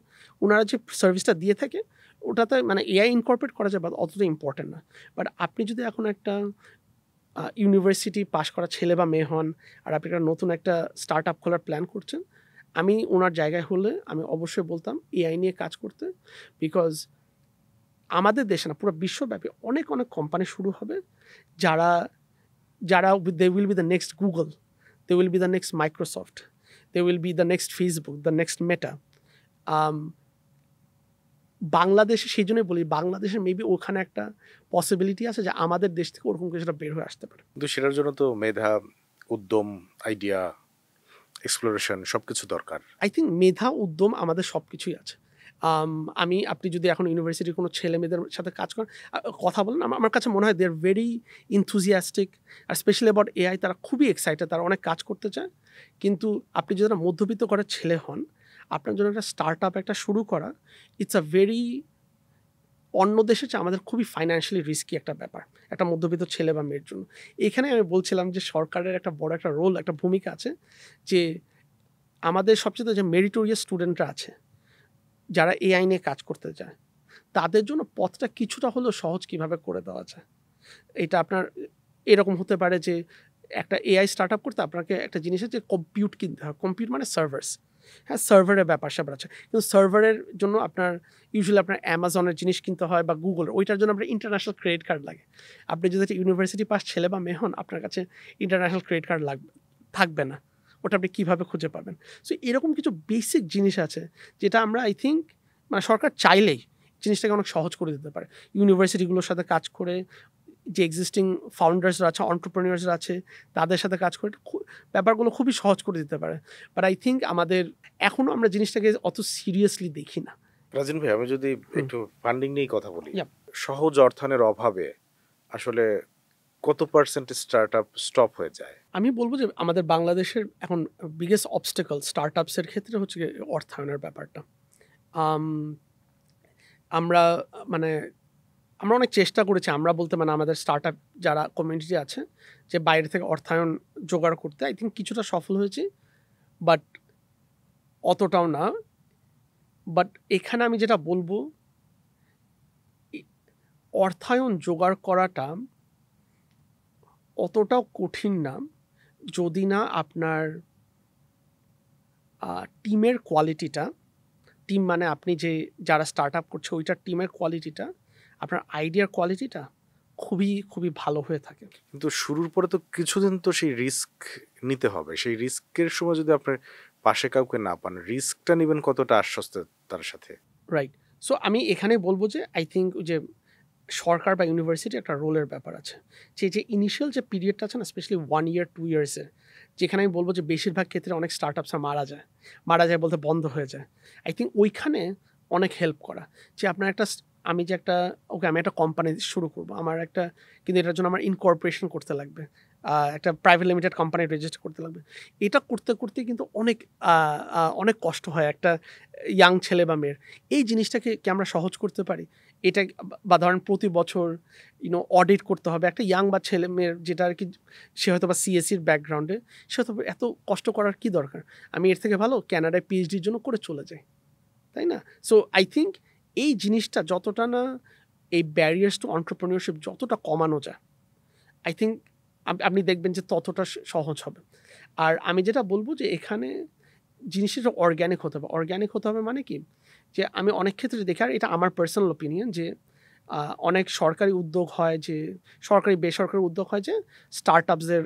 ওনারা যে সার্ভিসটা দিয়ে থাকে ওটাতে মানে এআই ইনকর্পোরেট করা যায়, বা অতটা ইম্পর্টেন্ট না। বাট আপনি যদি এখন একটা ইউনিভার্সিটি পাশ করা ছেলে বা মেয়ে হন, আর আপনি একটা নতুন একটা স্টার্ট আপ খোলার প্ল্যান করছেন, আমি ওনার জায়গায় হলে আমি অবশ্যই বলতাম এআই নিয়ে কাজ করতে। বিকজ আমাদের দেশে না, পুরো বিশ্বব্যাপী অনেক অনেক কোম্পানি শুরু হবে যারা যারা they will be the next Google, they will be the next Microsoft, they will be the next Facebook, the next Meta. বাংলাদেশে সেই জন্যই বলি, বাংলাদেশের মেবি ওখানে একটা পসিবিলিটি আছে যে আমাদের দেশ থেকে ওরকম কিছুটা বের হয়ে আসতে পারে। কিন্তু সেটার জন্য তো মেধা, উদ্যম, আইডিয়া, এক্সপ্লোরেশন সবকিছু দরকার। আই থিঙ্ক মেধা, উদ্যম আমাদের সব কিছুই আছে। আপনি যদি এখন ইউনিভার্সিটির কোনো ছেলে মেয়েদের সাথে কাজ করেন, কথা বলেন, আমার কাছে মনে হয় দে আর ভেরি ইনথুজিয়াস্টিক, আর স্পেশালি অ্যাবাউট এআই তারা খুবই এক্সাইটেড, তারা অনেক কাজ করতে চায়। কিন্তু আপনি যদি একটা মধ্যবিত্ত ঘরের ছেলে হন, আপনার জন্য একটা স্টার্ট আপ একটা শুরু করা, ইটস আ ভেরি, অন্য দেশে চেয়ে আমাদের খুবই ফাইন্যান্সিয়ালি রিস্কি একটা ব্যাপার একটা মধ্যবিত্ত ছেলে বা মেয়ের জন্য। এখানে আমি বলছিলাম যে সরকারের একটা বড় একটা রোল, একটা ভূমিকা আছে, যে আমাদের সবচেয়ে যে মেরিটোরিয়াস স্টুডেন্টরা আছে যারা এআই নিয়ে কাজ করতে চায়, তাদের জন্য পথটা কিছুটা হলেও সহজ কিভাবে করে দেওয়া যায়। এটা আপনার এরকম হতে পারে যে একটা এআই স্টার্ট আপ করতে আপনাকে একটা জিনিস আছে, কম্পিউট কিনতে হয়। কম্পিউট মানে সার্ভার্স, হ্যাঁ, সার্ভারের ব্যাপার স্যাপার আছে, কিন্তু সার্ভারের জন্য আপনার ইউজুয়ালি আপনার অ্যামাজনের জিনিস কিনতে হয় বা গুগলের, ওইটার জন্য আপনার ইন্টারন্যাশনাল ক্রেডিট কার্ড লাগে। আপনি যদি একটা ইউনিভার্সিটি পাস ছেলে বা মেয়ে হন, আপনার কাছে ইন্টারন্যাশনাল ক্রেডিট কার্ড থাকবে না, ওটা আপনি কীভাবে খুঁজে পাবেন? সো এরকম কিছু বেসিক জিনিস আছে যেটা আমরা আই থিঙ্ক মানে সরকার চাইলেই জিনিসটাকে অনেক সহজ করে দিতে পারে। ইউনিভার্সিটিগুলোর সাথে কাজ করে, যে এক্সিস্টিং ফাউন্ডার্সরা আছে, অন্টারপ্রেনিয়ার্সরা আছে, তাদের সাথে কাজ করে ব্যাপারগুলো খুবই সহজ করে দিতে পারে। বাট আই থিঙ্ক আমাদের এখনও আমরা জিনিসটাকে অত সিরিয়াসলি দেখি না। রাজিন ভাই, আমি যদি একটু ফান্ডিং নিয়ে কথা বলি, Yeah. সহজ অর্থায়নের অভাবে আসলে কত পার্সেন্ট স্টার্ট আপ স্টপ হয়ে যায়? আমি বলবো যে আমাদের বাংলাদেশের এখন বিগেস্ট অবস্টেকল স্টার্ট আপসের ক্ষেত্রে হচ্ছে অর্থায়নের ব্যাপারটা। আমরা মানে আমরা অনেক চেষ্টা করেছি, আমরা বলতে মানে আমাদের স্টার্ট আপ যারা কমিউনিটি আছে, যে বাইরে থেকে অর্থায়ন জোগাড় করতে আই থিঙ্ক কিছুটা সফল হয়েছি, বাট অতটাও না। বাট এখানে আমি যেটা বলবো, অর্থায়ন জোগাড় করাটা অতটাও কঠিন না যদি না আপনার টিমের কোয়ালিটিটা, টিম মানে আপনি যে যারা স্টার্ট আপ করছে ওইটার টিমের কোয়ালিটিটা, আপনার আইডিয়ার কোয়ালিটিটা খুবই খুবই ভালো হয়ে থাকে। কিন্তু শুরুর পরে তো কিছুদিন তো সেই রিস্ক নিতে হবে। সেই রিস্কের সময় যদি আপনার পাশে কাউকে না পান, রিস্কটা নেবেন কতটা আশ্বস্ত তার সাথে? রাইট। সো আমি এখানে বলবো যে আই থিঙ্ক যে সরকার বা ইউনিভার্সিটি একটা রোলের ব্যাপার আছে, যে ইনিশিয়াল যে পিরিয়ডটা আছে না, স্পেশালি 1 ইয়ার 2 ইয়ার্সের, যেখানে আমি বলবো যে বেশিরভাগ ক্ষেত্রে অনেক স্টার্ট আপসরা মারা যায় বলতে বন্ধ হয়ে যায়। আই থিঙ্ক ওইখানে অনেক হেল্প করা, যে আপনার একটা আমি একটা কোম্পানি শুরু করবো, আমার একটা, কিন্তু এটার জন্য আমার ইনকর্পোরেশন করতে লাগবে, একটা প্রাইভেট লিমিটেড কোম্পানি রেজিস্টার করতে লাগবে। এটা করতে করতে কিন্তু অনেক কষ্ট হয় একটা ইয়াং ছেলে বা মেয়ের। এই জিনিসটাকে কি আমরা সহজ করতে পারি? এটা বা ধরেন প্রতি বছর অডিট করতে হবে একটা ইয়াং বা ছেলে মেয়ের, যেটা আর কি সে হয়তো বা সিএসসির ব্যাকগ্রাউন্ডে, সে হয়তো এত কষ্ট করার কি দরকার? আমি এর থেকে ভালো ক্যানাডায় পিএইচডির জন্য করে চলে যাই, তাই না? সো আই থিঙ্ক এই জিনিসটা যতটা না, এই ব্যারিয়ার্স টু এন্টারপ্রেনিউরশিপ যতটা কমানো যায়, আই থিঙ্ক আপনি দেখবেন যে ততটা সহজ হবে। আর আমি যেটা বলব যে এখানে জিনিসটা অর্গানিক হতে হবে। অর্গানিক হতে হবে মানে কি? যে আমি অনেক ক্ষেত্রে দেখি, আর এটা আমার পার্সোনাল ওপিনিয়ন, যে অনেক সরকারি উদ্যোগ হয়, যে সরকারি বেসরকারি উদ্যোগ হয়, যে স্টার্টআপসদের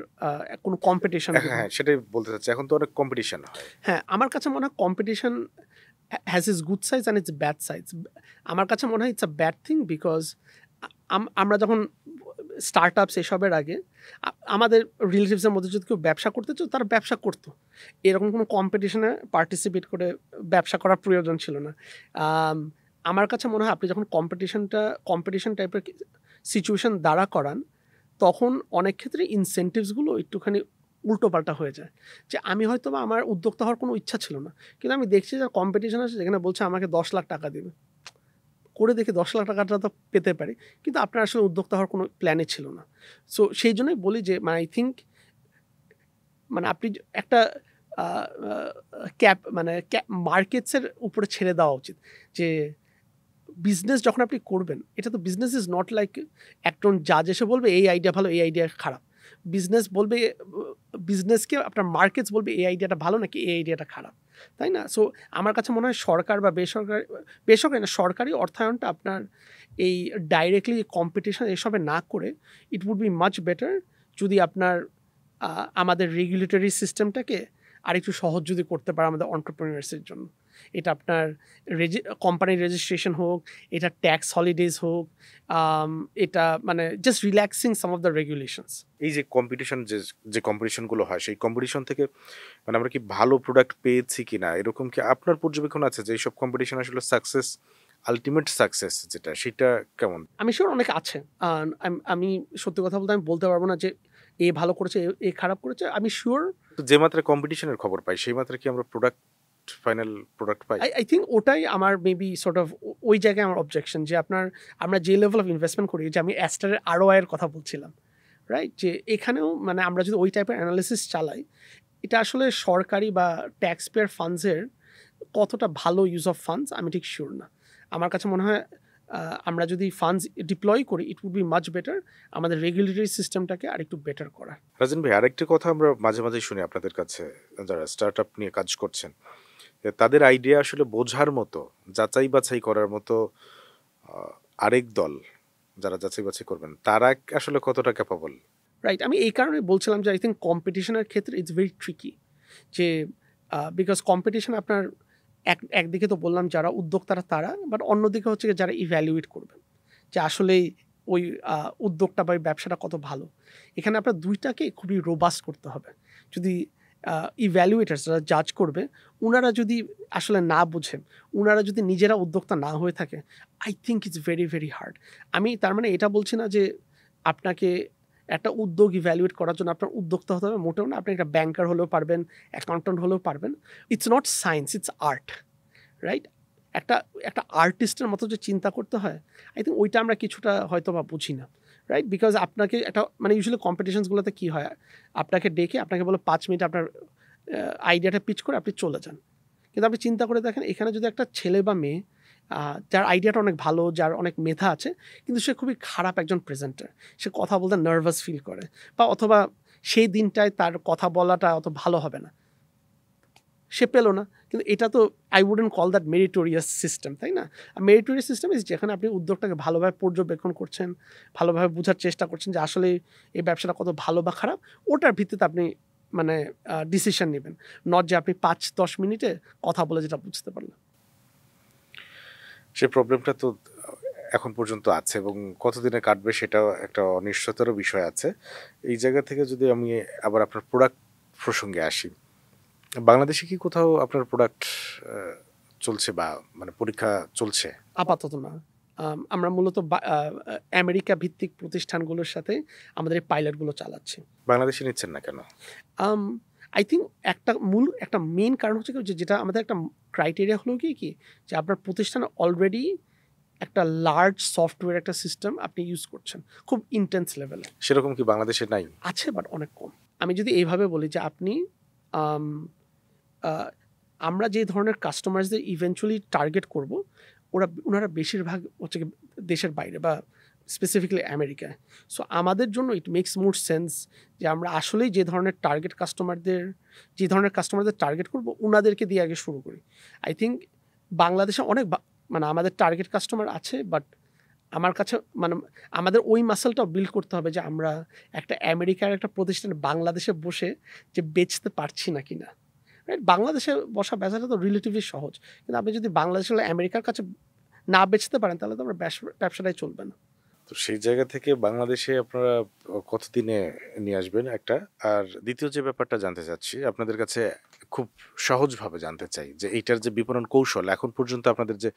কোনো কম্পিটিশন হ্যাঁ, যদি হ্যাঁ, হয়। সেটাই বলতে চাচ্ছি। এখন তো অনেক কম্পিটিশন হয়। হ্যাঁ, আমার কাছে মনে হয় competition has its good sides and it's bad sides. আমার কাছে মনে হয় it's a bad thing, because আমরা যখন স্টার্টআপস এসবের আগে আমাদের রিলেটিভসের মধ্যে যদি কেউ ব্যবসা করতে চায়, তারা ব্যবসা করতো। এরকম কোনো কম্পিটিশনে পার্টিসিপেট করে ব্যবসা করার প্রয়োজন ছিল না। আম আমার কাছে মনে হয় আপনি যখন কম্পিটিশন টাইপের সিচুয়েশন দাঁড়া করান, তখন অনেক ক্ষেত্রে ইনসেনটিভসগুলো একটুখানি উল্টোপাল্টা হয়ে যায়। যে আমি হয়তোবা আমার উদ্যোক্তা হওয়ার কোনো ইচ্ছা ছিল না। কিন্তু আমি দেখছি যে কম্পিটিশন আছে যেখানে বলছে আমাকে ৳১০,০০,০০০ দিবে। করে দেখি ৳১০,০০,০০০ তো পেতে পারি। কিন্তু আপনার আসলে উদ্যোক্তা হওয়ার কোনো প্ল্যানই ছিল না। সো সেইজন্যই বলি যে মানে আই থিংক মানে আপনি একটা আ আ মার্কেটস এর উপরে ছেড়ে দেওয়া উচিত। যে বিজনেস যখন আপনি করবেন, এটা তো বিজনেস ইজ নট লাইক একজন জাজ এসে বলবে এই আইডিয়া ভালো, এই আইডিয়া খারাপ। বিজনেস বলবে, বিজনেসকে আপনার মার্কেটস বলবে এই আইডিয়াটা ভালো নাকি এই আইডিয়াটা খারাপ। তাই না? সো আমার কাছে মনে হয় সরকার বা বেসরকারি না, সরকারি অর্থায়নটা আপনার এই ডাইরেক্টলি কম্পিটিশন এসবে না করে, it would be much better যদি আপনার আমাদের রেগুলেটরি সিস্টেমটাকে আরেকটু সহজ যদি করতে পারে আমাদের এন্টারপ্রেনিউরসের জন্য। এটা আপনার কোম্পানির রেজিস্ট্রেশন হোক, এটা ট্যাক্স হলিডেজ হোক, এটা মানে just relaxing some of the regulations. এই যে কম্পিটিশন যে কম্পিটিশন গুলো হয়, সেই কম্পিটিশন থেকে মানে আমরা কি ভালো প্রোডাক্ট পেয়েছি কিনা, এরকম কি আপনার পর্যবেক্ষণ আছে যে এইসব কম্পিটিশন আসলে সাকসেস, আলটিমেট সাকসেস যেটা, সেটা কেমন? আমি শিওর অনেক আছে। আমি সত্যি কথা বলতে আমি বলতে পারব না যে এ ভালো করেছে, এ খারাপ করেছে। আমি শিওর তো যে মাত্রায় কম্পিটিশনের খবর পাই, সেই মাত্রায় কি আমরা final product pi? I think ওটাই আমার মেবি সর্ট অফ ওই জায়গায় আমার অবজেকশন, যে আমরা যে লেভেল অফ ইনভেস্টমেন্ট করি, যে আমি অ্যাস্টারের ROI এর কথা বলছিলাম, রাইট? যে এখানেও মানে আমরা যদি ওই টাইপের অ্যানালিসিস চালাই, এটা আসলে সরকারি বা ট্যাক্স পেয়ার ফান্ডসের কতটা ভালো ইউজ অফ ফান্ডস আমি ঠিক শিওর না। আমার কাছে মনে হয় আমরা যদি ফান্ডস ডিপ্লয় করি, it would be much better আমাদের রেগুলেটরি সিস্টেমটাকে আরেকটু বেটার করা। রাজন ভাই, আরেকটি কথা আমরা মাঝে মাঝে শুনি আপনাদের কাছে, যারা স্টার্ট আপ নিয়ে কাজ করছেন, যে তাদের আইডিয়া আসলে বোঝার মতো, যাচাই বাছাই করার মতো আরেক দল যারা যাচাই বাছাই করবেন, তারা আসলে কতটা ক্যাপাবল? রাইট, আমি এই কারণে বলছিলাম যে আই থিঙ্ক কম্পিটিশনের ক্ষেত্রে ইটস ভেরি ট্রিকি। যে বিকজ কম্পিটিশন আপনার একদিকে তো বললাম যারা উদ্যোক্তারা তারা, বাট অন্যদিকে হচ্ছে গিয়ে যারা ইভ্যালুয়েট করবেন যে আসলেই ওই উদ্যোগটা বা ওই ব্যবসাটা কত ভালো। এখানে আপনার দুইটাকে খুবই রোবাস্ট করতে হবে। যদি ইভ্যালুয়েটার্স যারা জাজ করবে, উনারা যদি আসলে না বুঝেন, উনারা যদি নিজেরা উদ্যোক্তা না হয়ে থাকে, I think it's very very hard. আমি তার মানে এটা বলছি না যে আপনাকে একটা উদ্যোগ ইভ্যালুয়েট করার জন্য আপনার উদ্যোক্তা হতে হবে, মোটেও না। আপনি একটা ব্যাংকার হলেও পারবেন, অ্যাকাউন্ট্যান্ট হলেও পারবেন। It's not science, it's art, right? একটা একটা আর্টিস্টের মতো যে চিন্তা করতে হয়, আই থিঙ্ক ওইটা আমরা কিছুটা হয়তো বা বুঝি না, রাইট? বিকজ আপনাকে একটা মানে ইউজুয়ালি কম্পিটিশনসগুলোতে কী হয়, আপনাকে ডেকে আপনাকে বলে 5 মিনিট আপনার আইডিয়াটা পিচ করে আপনি চলে যান। কিন্তু আপনি চিন্তা করে দেখেন, এখানে যদি একটা ছেলে বা মেয়ে যার আইডিয়াটা অনেক ভালো, যার অনেক মেধা আছে, কিন্তু সে খুবই খারাপ একজন প্রেজেন্টার, সে কথা বলতে নার্ভাস ফিল করে, বা অথবা সেই দিনটায় তার কথা বলাটা অত ভালো হবে না, সে পেল না। কিন্তু এটা তো I wouldn't call that meritorious system, তাই না? মেরিটোরিয়াস সিস্টেম ইজ যেখানে আপনি উদ্যোগটাকে ভালোভাবে পর্যবেক্ষণ করছেন, ভালোভাবে বোঝার চেষ্টা করছেন যে আসলে এই ব্যবসাটা কত ভালো বা খারাপ, ওটার ভিত্তিতে আপনি মানে ডিসিশন নেবেন, নট যে আপনি 5-10 মিনিটে কথা বলে যেটা বুঝতে পারলেন। সে প্রবলেমটা তো এখন পর্যন্ত আছে, এবং কতদিনে কাটবে সেটাও একটা অনিশ্চয়তারও বিষয় আছে। এই জায়গা থেকে যদি আমি আবার আপনার প্রোডাক্ট প্রসঙ্গে আসি, বাংলাদেশে কি কোথাও আপনার প্রোডাক্ট চলছে বা মানে পরীক্ষা চলছে? আপাতত না। আমরা মূলত আমেরিকা ভিত্তিক প্রতিষ্ঠানগুলোর সাথে আমাদের এই পাইলটগুলো চালাচ্ছি। বাংলাদেশে নিচ্ছেন না কেন? আই থিঙ্ক একটা মেইন কারণ হচ্ছে কি, যেটা আমাদের একটা ক্রাইটেরিয়া হলো কি যে আপনার প্রতিষ্ঠানে অলরেডি একটা লার্জ সফটওয়্যার একটা সিস্টেম আপনি ইউজ করছেন খুব ইন্টেন্স লেভেলে। সেরকম কি বাংলাদেশে নাই? আছে, বাট অনেক কম। আমি যদি এইভাবে বলি যে আপনি আম আ আমরা যে ধরনের কাস্টমারসদের ইভেনচুয়ালি টার্গেট করব, ওনারা বেশিরভাগ হচ্ছে গিয়ে দেশের বাইরে বা স্পেসিফিক্যালি আমেরিকায়। সো আমাদের জন্য ইট মেক্স মোর সেন্স যে আমরা আসলেই যে ধরনের কাস্টমারদের টার্গেট করব ওনাদেরকে দিয়ে আগে শুরু করি। আই থিঙ্ক বাংলাদেশে অনেক মানে আমাদের টার্গেট কাস্টমার আছে, বাট আমার কাছে মানে আমাদের ওই মাসেলটাও বিল্ড করতে হবে যে আমরা একটা আমেরিকার একটা প্রতিষ্ঠানে বাংলাদেশে বসে যে বেচতে পারছি না কিনা। রাইট, বাংলাদেশে বসা বেচাটা তো রিলেটিভলি সহজ, কিন্তু আপনি যদি বাংলাদেশে আমেরিকার কাছে না বেচতে পারেন তাহলে তো আমরা ব্যবসাটাই চলবে না। তো সেই জায়গা থেকে বাংলাদেশে আপনারা কতদিনে নিয়ে আসবেন একটা? আর দ্বিতীয় যে ব্যাপারটা জানতে চাচ্ছি আপনাদের কাছে, খুব সহজভাবে জানতে চাই যে এইটার যে বিপণন কৌশল এখন পর্যন্ত আপনাদের যে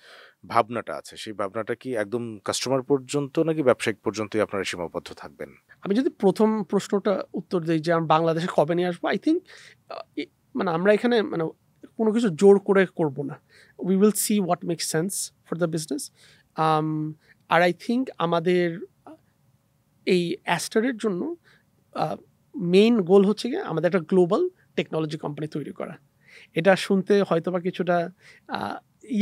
ভাবনাটা আছে, সেই ভাবনাটা কি একদম কাস্টমার পর্যন্ত নাকি ব্যবসায়িক পর্যন্তই আপনারা সীমাবদ্ধ থাকবেন? আমি যদি প্রথম প্রশ্নটা উত্তর দিই যে আমরা বাংলাদেশে কবে নিয়ে আসবো, আই থিঙ্ক মানে আমরা এখানে মানে কোনো কিছু জোর করে করব না। We will see what makes sense for the business. আর আই থিঙ্ক আমাদের এই অ্যাস্টারের জন্য মেইন গোল হচ্ছে গিয়ে আমাদের একটা গ্লোবাল টেকনোলজি কোম্পানি তৈরি করা। এটা শুনতে হয়তোবা কিছুটা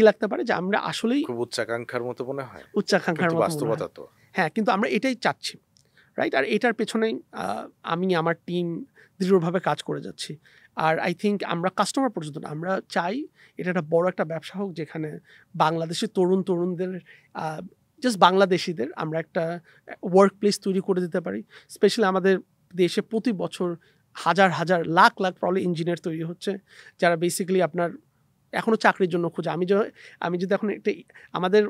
লাগতে পারে যে আমরা আসলেই খুব উচ্চাকাঙ্ক্ষার মতো মনে হয়, উচ্চাকাঙ্ক্ষার কিন্তু মতো মনে বাস্তবতা হয়। তো হ্যাঁ, কিন্তু আমরা এটাই চাচ্ছি, রাইট? আর এটার পেছনেই আমি আমার টিম দৃঢ়ভাবে কাজ করে যাচ্ছি। আর আই থিঙ্ক আমরা কাস্টমার পর্যন্ত না, আমরা চাই এটা একটা বড় একটা ব্যবসা হোক যেখানে বাংলাদেশি তরুণদের জাস্ট বাংলাদেশিদের আমরা একটা ওয়ার্ক প্লেস তৈরি করে দিতে পারি। স্পেশালি আমাদের দেশে প্রতি বছর হাজার লাখ প্রবলি ইঞ্জিনিয়ার তৈরি হচ্ছে যারা বেসিক্যালি আপনার এখনও চাকরির জন্য খুঁজে। আমি যদি এখন একটা আমাদের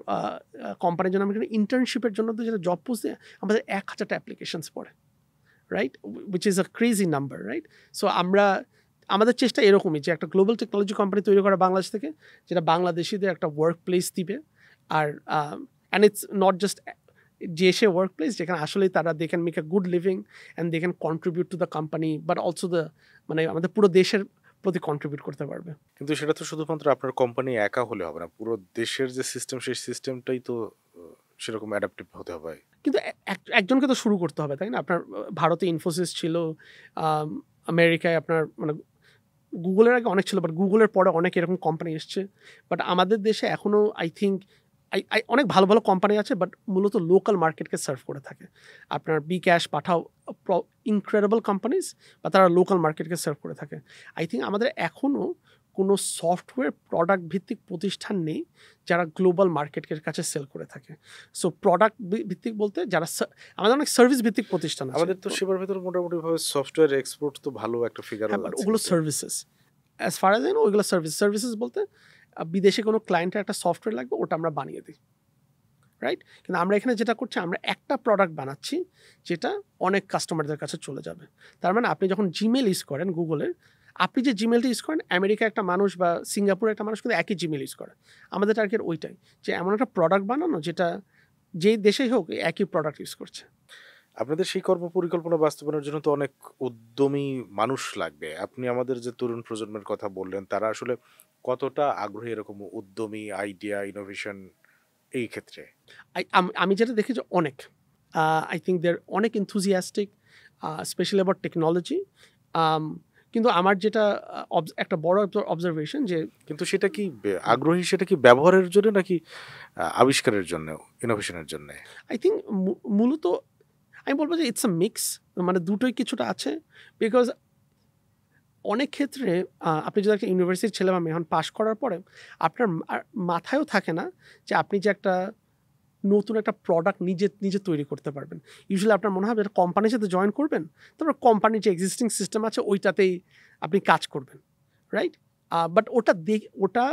কোম্পানির জন্য আমি ইন্টার্নশিপের জন্য তো যেটা জব পোস্ট দেয় আমাদের 1000টা অ্যাপ্লিকেশনস পড়ে, right? Which is a crazy number, right? So আমাদের চেষ্টা এরকমই যে একটা গ্লোবাল টেকনোলজি কোম্পানি তৈরি করা বাংলাদেশ থেকে, যেটা বাংলাদেশিদের একটা ওয়ার্ক প্লেস দিবে। আর অ্যান্ড ইটস নট জাস্ট যে সে ওয়ার্ক প্লেস যেখানে আসলেই তারা they can make a good living and they can contribute to the company, but also মানে আমাদের পুরো দেশের প্রতি কন্ট্রিবিউট করতে পারবে। কিন্তু সেটা তো শুধুমাত্র আপনার কোম্পানি একা হলে হবে না, পুরো দেশের যে সিস্টেম সেই সিস্টেমটাই তো সেরকম অ্যাডাপ্টিভ হতে হবে। কিন্তু একজনকে তো শুরু করতে হবে, তাই না? আপনার ভারতে ইনফোসিস ছিল, আমেরিকায় আপনার মানে গুগলের আগে অনেক ছিল, বাট গুগলের পরে অনেক এরকম কোম্পানি এসছে। বাট আমাদের দেশে এখনও আই থিঙ্ক অনেক ভালো কোম্পানি আছে, বাট মূলত লোকাল মার্কেটকে সার্ভ করে থাকে। আপনার বিক্যাশ, পাঠাও, ইনক্রেডিবল কোম্পানিজ, বা তারা লোকাল মার্কেটকে সার্ভ করে থাকে। আই থিঙ্ক আমাদের এখনও কোনো সফটওয়্যার প্রোডাক্ট ভিত্তিক প্রতিষ্ঠান নেই যারা গ্লোবাল মার্কেটের কাছে সেল করে থাকে। সো প্রোডাক্ট ভিত্তিক বলতে যারা আমাদের অনেক সার্ভিস ভিত্তিক প্রতিষ্ঠান আছে। আমাদের তো সেবার ভেতর মোটামুটি ভাবে সফটওয়্যার এক্সপোর্ট তো ভালো একটা ফিগার হ্যাঁ, বাট ওগুলো services, as far as I know ওইগুলো সার্ভিসেস বলতে বিদেশে কোনো ক্লায়েন্টের একটা সফটওয়্যার লাগবে, ওটা আমরা বানিয়ে দিই, রাইট? কিন্তু আমরা এখানে যেটা করছি, আমরা একটা প্রোডাক্ট বানাচ্ছি যেটা অনেক কাস্টমারদের কাছে চলে যাবে। তার মানে আপনি যখন জিমেল ইউজ করেন গুগলের, আপনি যে জিমেলটা ইউজ করেন আমেরিকা একটা মানুষ বা সিঙ্গাপুরের একটা মানুষ কিন্তু একই জিমেল ইউজ করে। আমাদের টার্গেট ওইটাই, যে এমন একটা প্রোডাক্ট বানানো যেটা যেই দেশেই হোক একই প্রোডাক্ট ইউজ করছে। আপনাদের সেই কর্ম পরিকল্পনা বাস্তবায়নের জন্য তো অনেক উদ্যমী মানুষ লাগবে। আপনি আমাদের যে তরুণ প্রজন্মের কথা বললেন, তারা আসলে কতটা আগ্রহী এরকম উদ্যমী আইডিয়া, ইনোভেশন এই ক্ষেত্রে? আমি যেটা দেখি যে অনেক, আই থিঙ্ক দে আর অনেক এনথুজিয়াস্টিক, স্পেশালি অ্যাবাউট টেকনোলজি। কিন্তু আমার যেটা একটা বড় অবজারভেশন যে, কিন্তু সেটা কি আগ্রহী, সেটা কি ব্যবহারের জন্য নাকি আবিষ্কারের জন্য, ইনোভেশনের জন্য? আই থিঙ্ক মূলত আমি বলবো যে ইটস আ মিক্স, মানে দুটোই কিছুটা আছে। বিকজ অনেক ক্ষেত্রে আপনি যদি একটা ইউনিভার্সিটির ছেলে বা মেয়ে হন, পাশ করার পরে আপনার মাথায়ও থাকে না যে আপনি যে একটা নতুন একটা প্রোডাক্ট নিজে তৈরি করতে পারবেন। ইউজুয়ালি আপনার মনে হবে একটা কোম্পানির সাথে জয়েন করবেন, তারপর কোম্পানির যে এক্সিস্টিং সিস্টেম আছে ওইটাতেই আপনি কাজ করবেন, রাইট? বাট ওটা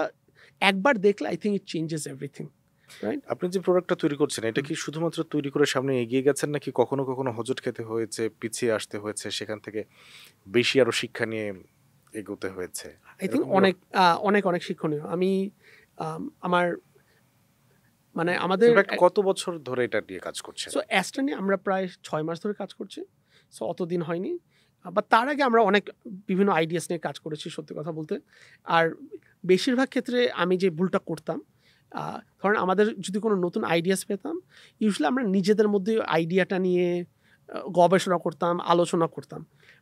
একবার দেখলে I think it changes everything, right? আপনি যে প্রোডাক্টটা তৈরি করছেন, এটা কি শুধুমাত্র তৈরি করে সামনে এগিয়ে গেছেন, নাকি কখনো কখনো হোঁচট খেতে হয়েছে, পিছিয়ে আসতে হয়েছে, সেখান থেকে বেশি আরো শিক্ষা নিয়ে এগোতে হয়েছে? আই থিঙ্ক অনেক শিক্ষণীয়। আমি আমার মানে আমাদের কত বছর ধরে এটা নিয়ে কাজ করছেন? সো অ্যাস্ট্রা নিয়ে আমরা প্রায় 6 মাস ধরে কাজ করছি। সো অতদিন হয়নি, বা তার আগে আমরা অনেক বিভিন্ন আইডিয়াস নিয়ে কাজ করেছি সত্যি কথা বলতে। আর বেশিরভাগ ক্ষেত্রে আমি যে ভুলটা করতাম, কারণ আমাদের যদি কোনো নতুন আইডিয়াস পেতাম, ইউজুয়ালি আমরা নিজেদের মধ্যে আইডিয়াটা নিয়ে গবেষণা করতাম, আলোচনা করতাম।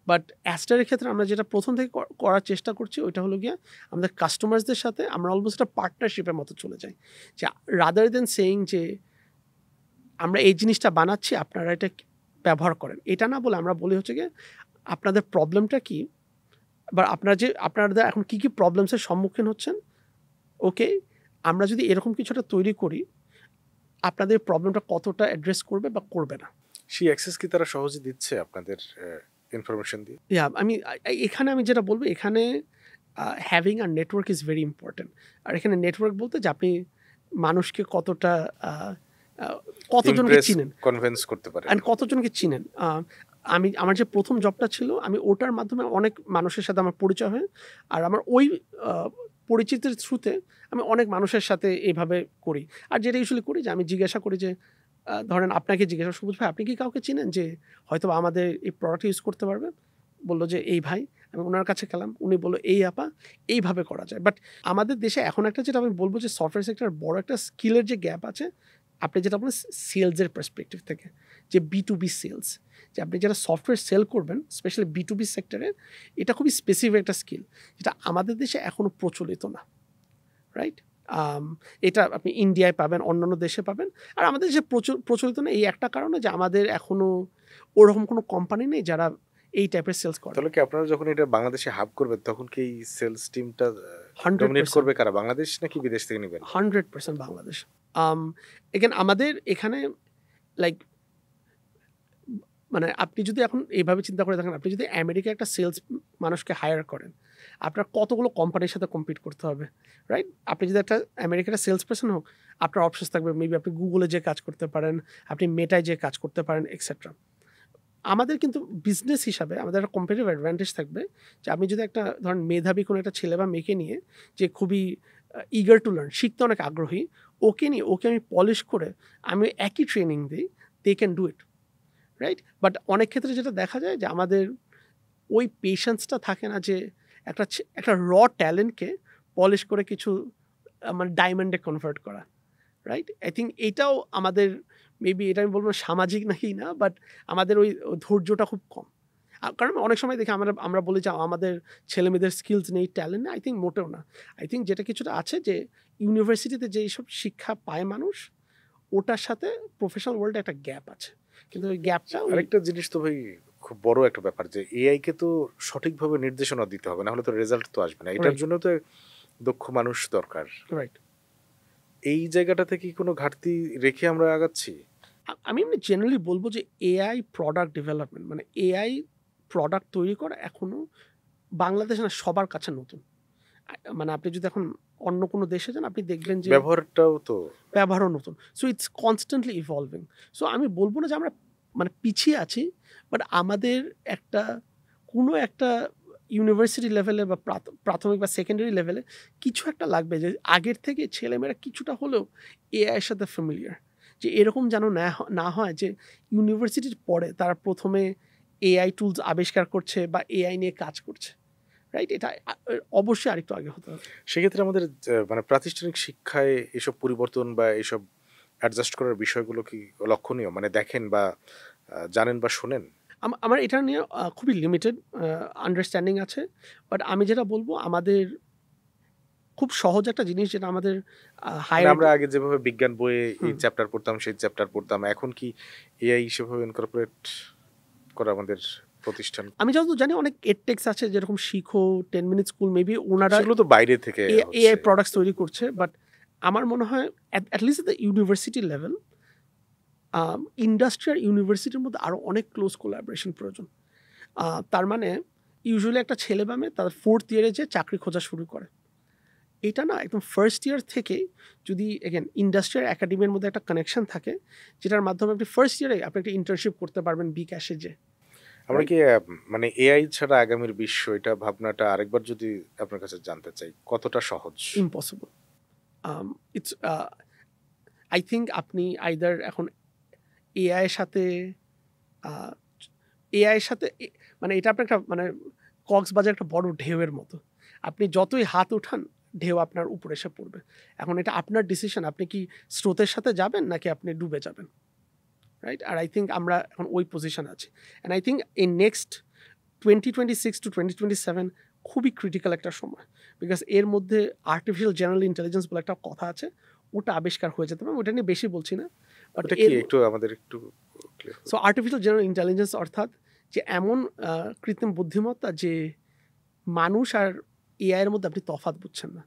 বাট অ্যাস্টারের ক্ষেত্রে আমরা যেটা প্রথম থেকে করার চেষ্টা করছি ওইটা হলো গিয়ে আমাদের কাস্টমার্সদের সাথে আমরা অলমোস্ট একটা পার্টনারশিপের মতো চলে যাই, যে রাদার দেন সেইং যে আমরা এই জিনিসটা বানাচ্ছি, আপনারা এটা ব্যবহার করেন। এটা না বলে আমরা বলি হচ্ছে গিয়ে আপনাদের প্রবলেমটা কি, বা আপনারা এখন কি প্রবলেমসের সম্মুখীন হচ্ছেন, ওকে, আমরা যদি এরকম কিছুটা তৈরি করি, আপনাদের প্রবলেমটা কতটা অ্যাড্রেস করবে বা করবে না। সেই অ্যাক্সেস কি তারা সহজে দিচ্ছে আপনাদের ইনফরমেশন দিয়ে? এখানে আমি যেটা বলবো, এখানে having a network is very important. আর এখানে নেটওয়ার্ক বলতে যে আপনি মানুষকে কতটা কতজনকে চিনেন, কনভিন্স করতে পারেন, অ্যান্ড কতজনকে চিনেন। আমার যে প্রথম জবটা ছিল, আমি ওটার মাধ্যমে অনেক মানুষের সাথে আমার পরিচয় হয়, আর আমার ওই পরিচিতির থ্রুতে আমি অনেক মানুষের সাথে এইভাবে করি। আর যেটা ইউজুয়ালি করি যে আমি জিজ্ঞাসা করি যে ধরেন আপনাকে জিজ্ঞাসা, সবুজ ভাই আপনি কি কাউকে চিনেন যে হয়তো আমাদের এই প্রোডাক্ট ইউজ করতে পারবে? বললো যে এই ভাই। আমি ওনার কাছে গেলাম, উনি বললো এই আপা, এইভাবে করা যায়। বাট আমাদের দেশে এখন একটা যেটা আমি বলবো যে সফটওয়্যার সেক্টর বড় একটা স্কিলের যে গ্যাপ আছে, আপনি যেটা বলেন সেলসের পার্সপেক্টিভ থেকে, যে B2B সেলস, যে আপনি যারা সফটওয়্যার সেল করবেন স্পেশালি B2B সেক্টরে, এটা খুবই স্পেসিফিক একটা স্কিল, যেটা আমাদের দেশে এখনও প্রচলিত না, রাইট? এটা আপনি ইন্ডিয়ায় পাবেন, অন্যান্য দেশে পাবেন। আর আমাদের দেশে প্রচলিত না এই একটা কারণে যে আমাদের এখনও ওরকম কোনো কোম্পানি নেই যারা এই টাইপের সেলস করে। তাহলে কি আপনারা যখন এটা বাংলাদেশে হাব করবেন তখন কি এই সেলস টিমটা ডমিনেট করবে কারা, বাংলাদেশ নাকি বিদেশ থেকে নেবেন? 100% বাংলাদেশ। এখানে আমাদের এখানে লাইক মানে আপনি যদি এখন এইভাবে চিন্তা করে দেখেন, আপনি যদি আমেরিকায় একটা সেলস মানুষকে হায়ার করেন, আপনার কতগুলো কোম্পানির সাথে কম্পিট করতে হবে, রাইট? আপনি যদি একটা আমেরিকার সেলস পারসন হোক, আপনার অপশনস থাকবে, মেবি আপনি গুগলে যে কাজ করতে পারেন, আপনি মেটায় যে কাজ করতে পারেন, এক্সেট্রা। আমাদের কিন্তু বিজনেস হিসাবে আমাদের একটা কম্পিটিটিভ অ্যাডভান্টেজ থাকবে যে আপনি যদি একটা ধরেন মেধাবী কোনো একটা ছেলে বা মেয়েকে নিয়ে, যে খুবই ইগার টু লার্ন, শিখতে অনেক আগ্রহী, ওকে আমি পলিশ করে আমি একই ট্রেনিং দিই, they can do it, right? But অনেক ক্ষেত্রে যেটা দেখা যায় যে আমাদের ওই পেশেন্সটা থাকে না যে একটা র ট্যালেন্টকে পলিশ করে কিছু মানে ডায়মন্ডে কনভার্ট করা, রাইট? আই থিঙ্ক এইটাও আমাদের মেবি, এটা আমি বলবো সামাজিক নাকি না, বাট আমাদের ওই ধৈর্যটা খুব কম। কারণ অনেক সময় দেখি আমরা বলি যে আমাদের ছেলেমেয়েদের স্কিলস নেই, ট্যালেন্ট নেই। আই থিঙ্ক মোটেও না। আই থিঙ্ক যেটা কিছুটা আছে যে ইউনিভার্সিটিতে যেসব শিক্ষা পায় মানুষ, ওটার সাথে প্রফেশনাল ওয়ার্ল্ডে একটা গ্যাপ আছে। কিন্তু ওই গ্যাপটা, আরেকটা জিনিস তো ভাই খুব বড় একটা ব্যাপার, যে এআই কে তো সঠিকভাবে নির্দেশনা দিতে হবে, না হলে তো রেজাল্ট তো আসবে না। এটার জন্য তো দক্ষ মানুষ দরকার, রাইট? এই জায়গাটা থেকে কোনো ঘাটতি রেখে আমরা আগাচ্ছি? আমি এমনি জেনারেলি বলবো যে এআই প্রোডাক্ট ডেভেলপমেন্ট, মানে এআই প্রোডাক্ট তৈরি করা এখনও বাংলাদেশে না সবার কাছে নতুন। মানে আপনি যদি এখন অন্য কোনো দেশে যান, আপনি দেখবেন যে ব্যবহারও নতুন। So it's constantly evolving. So আমি বলবো না যে আমরা মানে পিছিয়ে আছি, বাট আমাদের কোনো একটা ইউনিভার্সিটি লেভেলে বা প্রাথমিক বা সেকেন্ডারি লেভেলে কিছু একটা লাগবে, যে আগের থেকে ছেলেমেয়েরা কিছুটা হলেও এআইয়ের সাথে ফ্যামিলিয়ার। যে এরকম যেন না হয় যে ইউনিভার্সিটির পরে তারা প্রথমে এআই টুলস আবিষ্কার করছে বা এআই নিয়ে কাজ করছে, রাইট? এটা অবশ্যই আরেকটু আগে হতে হবে। সেক্ষেত্রে আমাদের মানে প্রাতিষ্ঠানিক শিক্ষায় এসব পরিবর্তন বা এসব অ্যাডজাস্ট করার বিষয়গুলো কি লক্ষণীয়, মানে দেখেন বা জানেন বা শোনেন? আমার এটা নিয়ে খুবই লিমিটেড আন্ডারস্ট্যান্ডিং আছে। বাট আমি যেটা বলবো, আমাদের খুব সহজ একটা জিনিস যেটা আমাদের আমরা আগে যেভাবে বিজ্ঞান বইয়ে এই চ্যাপ্টার পড়তাম, সেই চ্যাপ্টার পড়তাম, এখন কি এআই সেভাবে ইনকর্পোরেট করা আমাদের প্রতিষ্ঠান? আমি যতদূর জানি অনেক এডটেক্স আছে, যেরকম শিখো, 10 মিনিট স্কুল, মেবি ওনারা সেগুলো তো বাইরে থেকে এআই প্রোডাক্টস তৈরি করছে। বাট আমার মনে হয় at least the university level, industry আর ইউনিভার্সিটির মধ্যে আরও অনেক ক্লোজ কোলাবোরেশন প্রয়োজন। তার মানে ইউজুয়ালি একটা ছেলে বা মেয়ে তার 4th ইয়ারে যে চাকরি খোঁজা শুরু করে, এটা না একদম ফার্স্ট ইয়ার থেকে যদি এগেন ইন্ডাস্ট্রি আর একাডেমির মধ্যে একটা কানেকশন থাকে, যেটার মাধ্যমে আপনি ফার্স্ট ইয়ারে আপনি একটা ইন্টার্নশিপ করতে পারবেন বিকাশে। যে আমরা কি মানে এআই ছাড়া আগামীর বিশ্ব, এটা ভাবনাটা আরেকবার যদি আপনার কাছে জানতে চাই, কতটা সহজ? ইম্পসিবল। ইটস আই থিঙ্ক আপনি আইদার এখন এআইয়ের সাথে মানে এটা আপনার একটা মানে কক্সবাজার একটা বড় ঢেউয়ের মতো, আপনি যতই হাত উঠান ঢেউ আপনার উপরে এসে পড়বে। এখন এটা আপনার ডিসিশন, আপনি কি স্রোতের সাথে যাবেন নাকি আপনি ডুবে যাবেন, রাইট? আর আই থিঙ্ক আমরা এখন ওই পজিশন আছি। And I think in next 2026 to 2027 খুবই ক্রিটিক্যাল একটা সময়, বিকজ এর মধ্যে আর্টিফিশিয়াল জেনারেল ইন্টেলিজেন্স বলে একটা কথা আছে, ওটা আবিষ্কার হয়ে যেতে পারে। ওটা নিয়ে বেশি বলছি না, বাট ওটা কি একটু আমাদের একটু clear করুন। সো আর্টিফিশিয়াল জেনারেল ইন্টেলিজেন্স অর্থাৎ যে এমন কৃত্রিম বুদ্ধিমত্তা যে মানুষ আর এআই এর মধ্যে আপনি তফাৎ বুঝছেন না।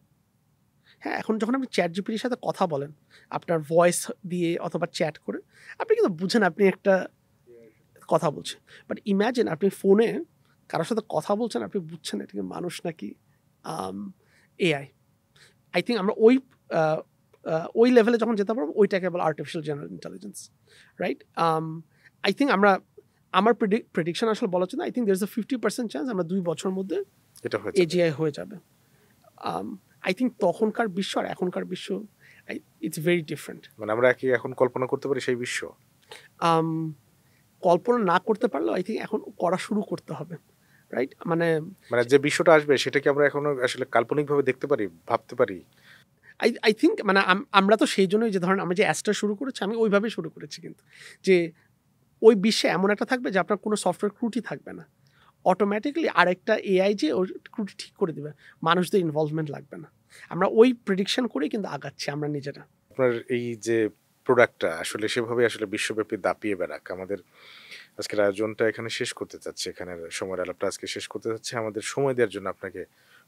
হ্যাঁ, এখন যখন আপনি চ্যাট জিপিটির সাথে কথা বলেন, আপনার ভয়েস দিয়ে অথবা চ্যাট করে, আপনি কিন্তু বুঝেন আপনি একটা কথা বলছেন। বাট ইম্যাজিন আপনি ফোনে কারোর সাথে কথা বলছেন, আপনি বুঝছেন এটা কি মানুষ নাকি এআই। আই থিঙ্ক আমরা ওই লেভেলে যখন যেতে পারবো, ওইটাকে বলে artificial general intelligence, right? I think আমার প্রেডিকশন আসলে বলা হচ্ছে না, I think there is a 50% chance আমরা 2 বছরের মধ্যে এটা হয়েছে এজিআই হয়ে যাবে। আই থিঙ্ক তখনকার বিশ্ব আর এখনকার বিশ্ব ইটস ভেরি ডিফারেন্ট। মানে আমরা কি এখন কল্পনা করতে পারি সেই বিশ্ব? কল্পনা না করতে পারলেও আই থিঙ্ক এখন করা শুরু করতে হবে, রাইট? মানে যে বিশ্বটা আসবে সেটা কি আমরা এখনো আসলে কাল্পনিকভাবে দেখতে পারি, ভাবতে পারি? আই থিঙ্ক মানে আমরা তো সেই জন্যই যে ধরেন আমরা যে অ্যাস্ট্রা শুরু করেছি, আমি ওইভাবেই শুরু করেছি, কিন্তু যে ওই বিশ্বে এমন একটা থাকবে যে আপনার কোনো সফটওয়্যার ত্রুটি থাকবে না, অটোমেটিক্যালি আরেকটা এআই যে ওর ত্রুটি ঠিক করে দেবে, মানুষদের ইনভলভমেন্ট লাগবে না। আমরা ওই প্রেডিকশন করেই কিন্তু আগাচ্ছি আমরা নিজেরা। আপনার এই যে প্রোডাক্টটা আসলে সেভাবে আসলে বিশ্বব্যাপী দাপিয়ে বেড়াক। আমাদের আজকের আয়োজনটা এখানে শেষ করতে চাচ্ছি, এখানের সময়ের আলাপটা আজকে শেষ করতে চাচ্ছি। আমাদের সময় দেওয়ার জন্য আপনাকে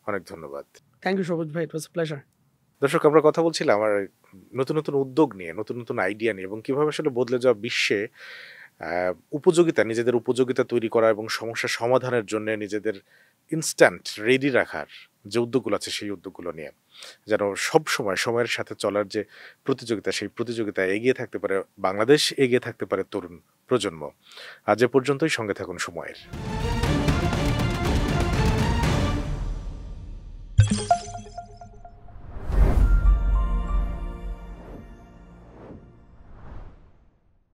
অনেক ধন্যবাদ। থ্যাংক ইউ সবুজ ভাই, ইট ওয়াজ প্লেজার। দর্শক, আমরা কথা বলছিলাম আমার নতুন নতুন উদ্যোগ নিয়ে, নতুন নতুন আইডিয়া নিয়ে, এবং কিভাবে আসলে বদলে যাওয়া বিশ্বে নিজেদের উপযোগিতা তৈরি করা এবং সমস্যা সমাধানের জন্য নিজেদের ইনস্ট্যান্ট রেডি রাখার যে উদ্যোগগুলো আছে, সেই উদ্যোগগুলো নিয়ে যেন সব সময় সময়ের সাথে চলার যে প্রতিযোগিতা, সেই প্রতিযোগিতায় এগিয়ে থাকতে পারে বাংলাদেশ, এগিয়ে থাকতে পারে তরুণ প্রজন্ম। আজ এ পর্যন্তই, সঙ্গে থাকুন সময়ের।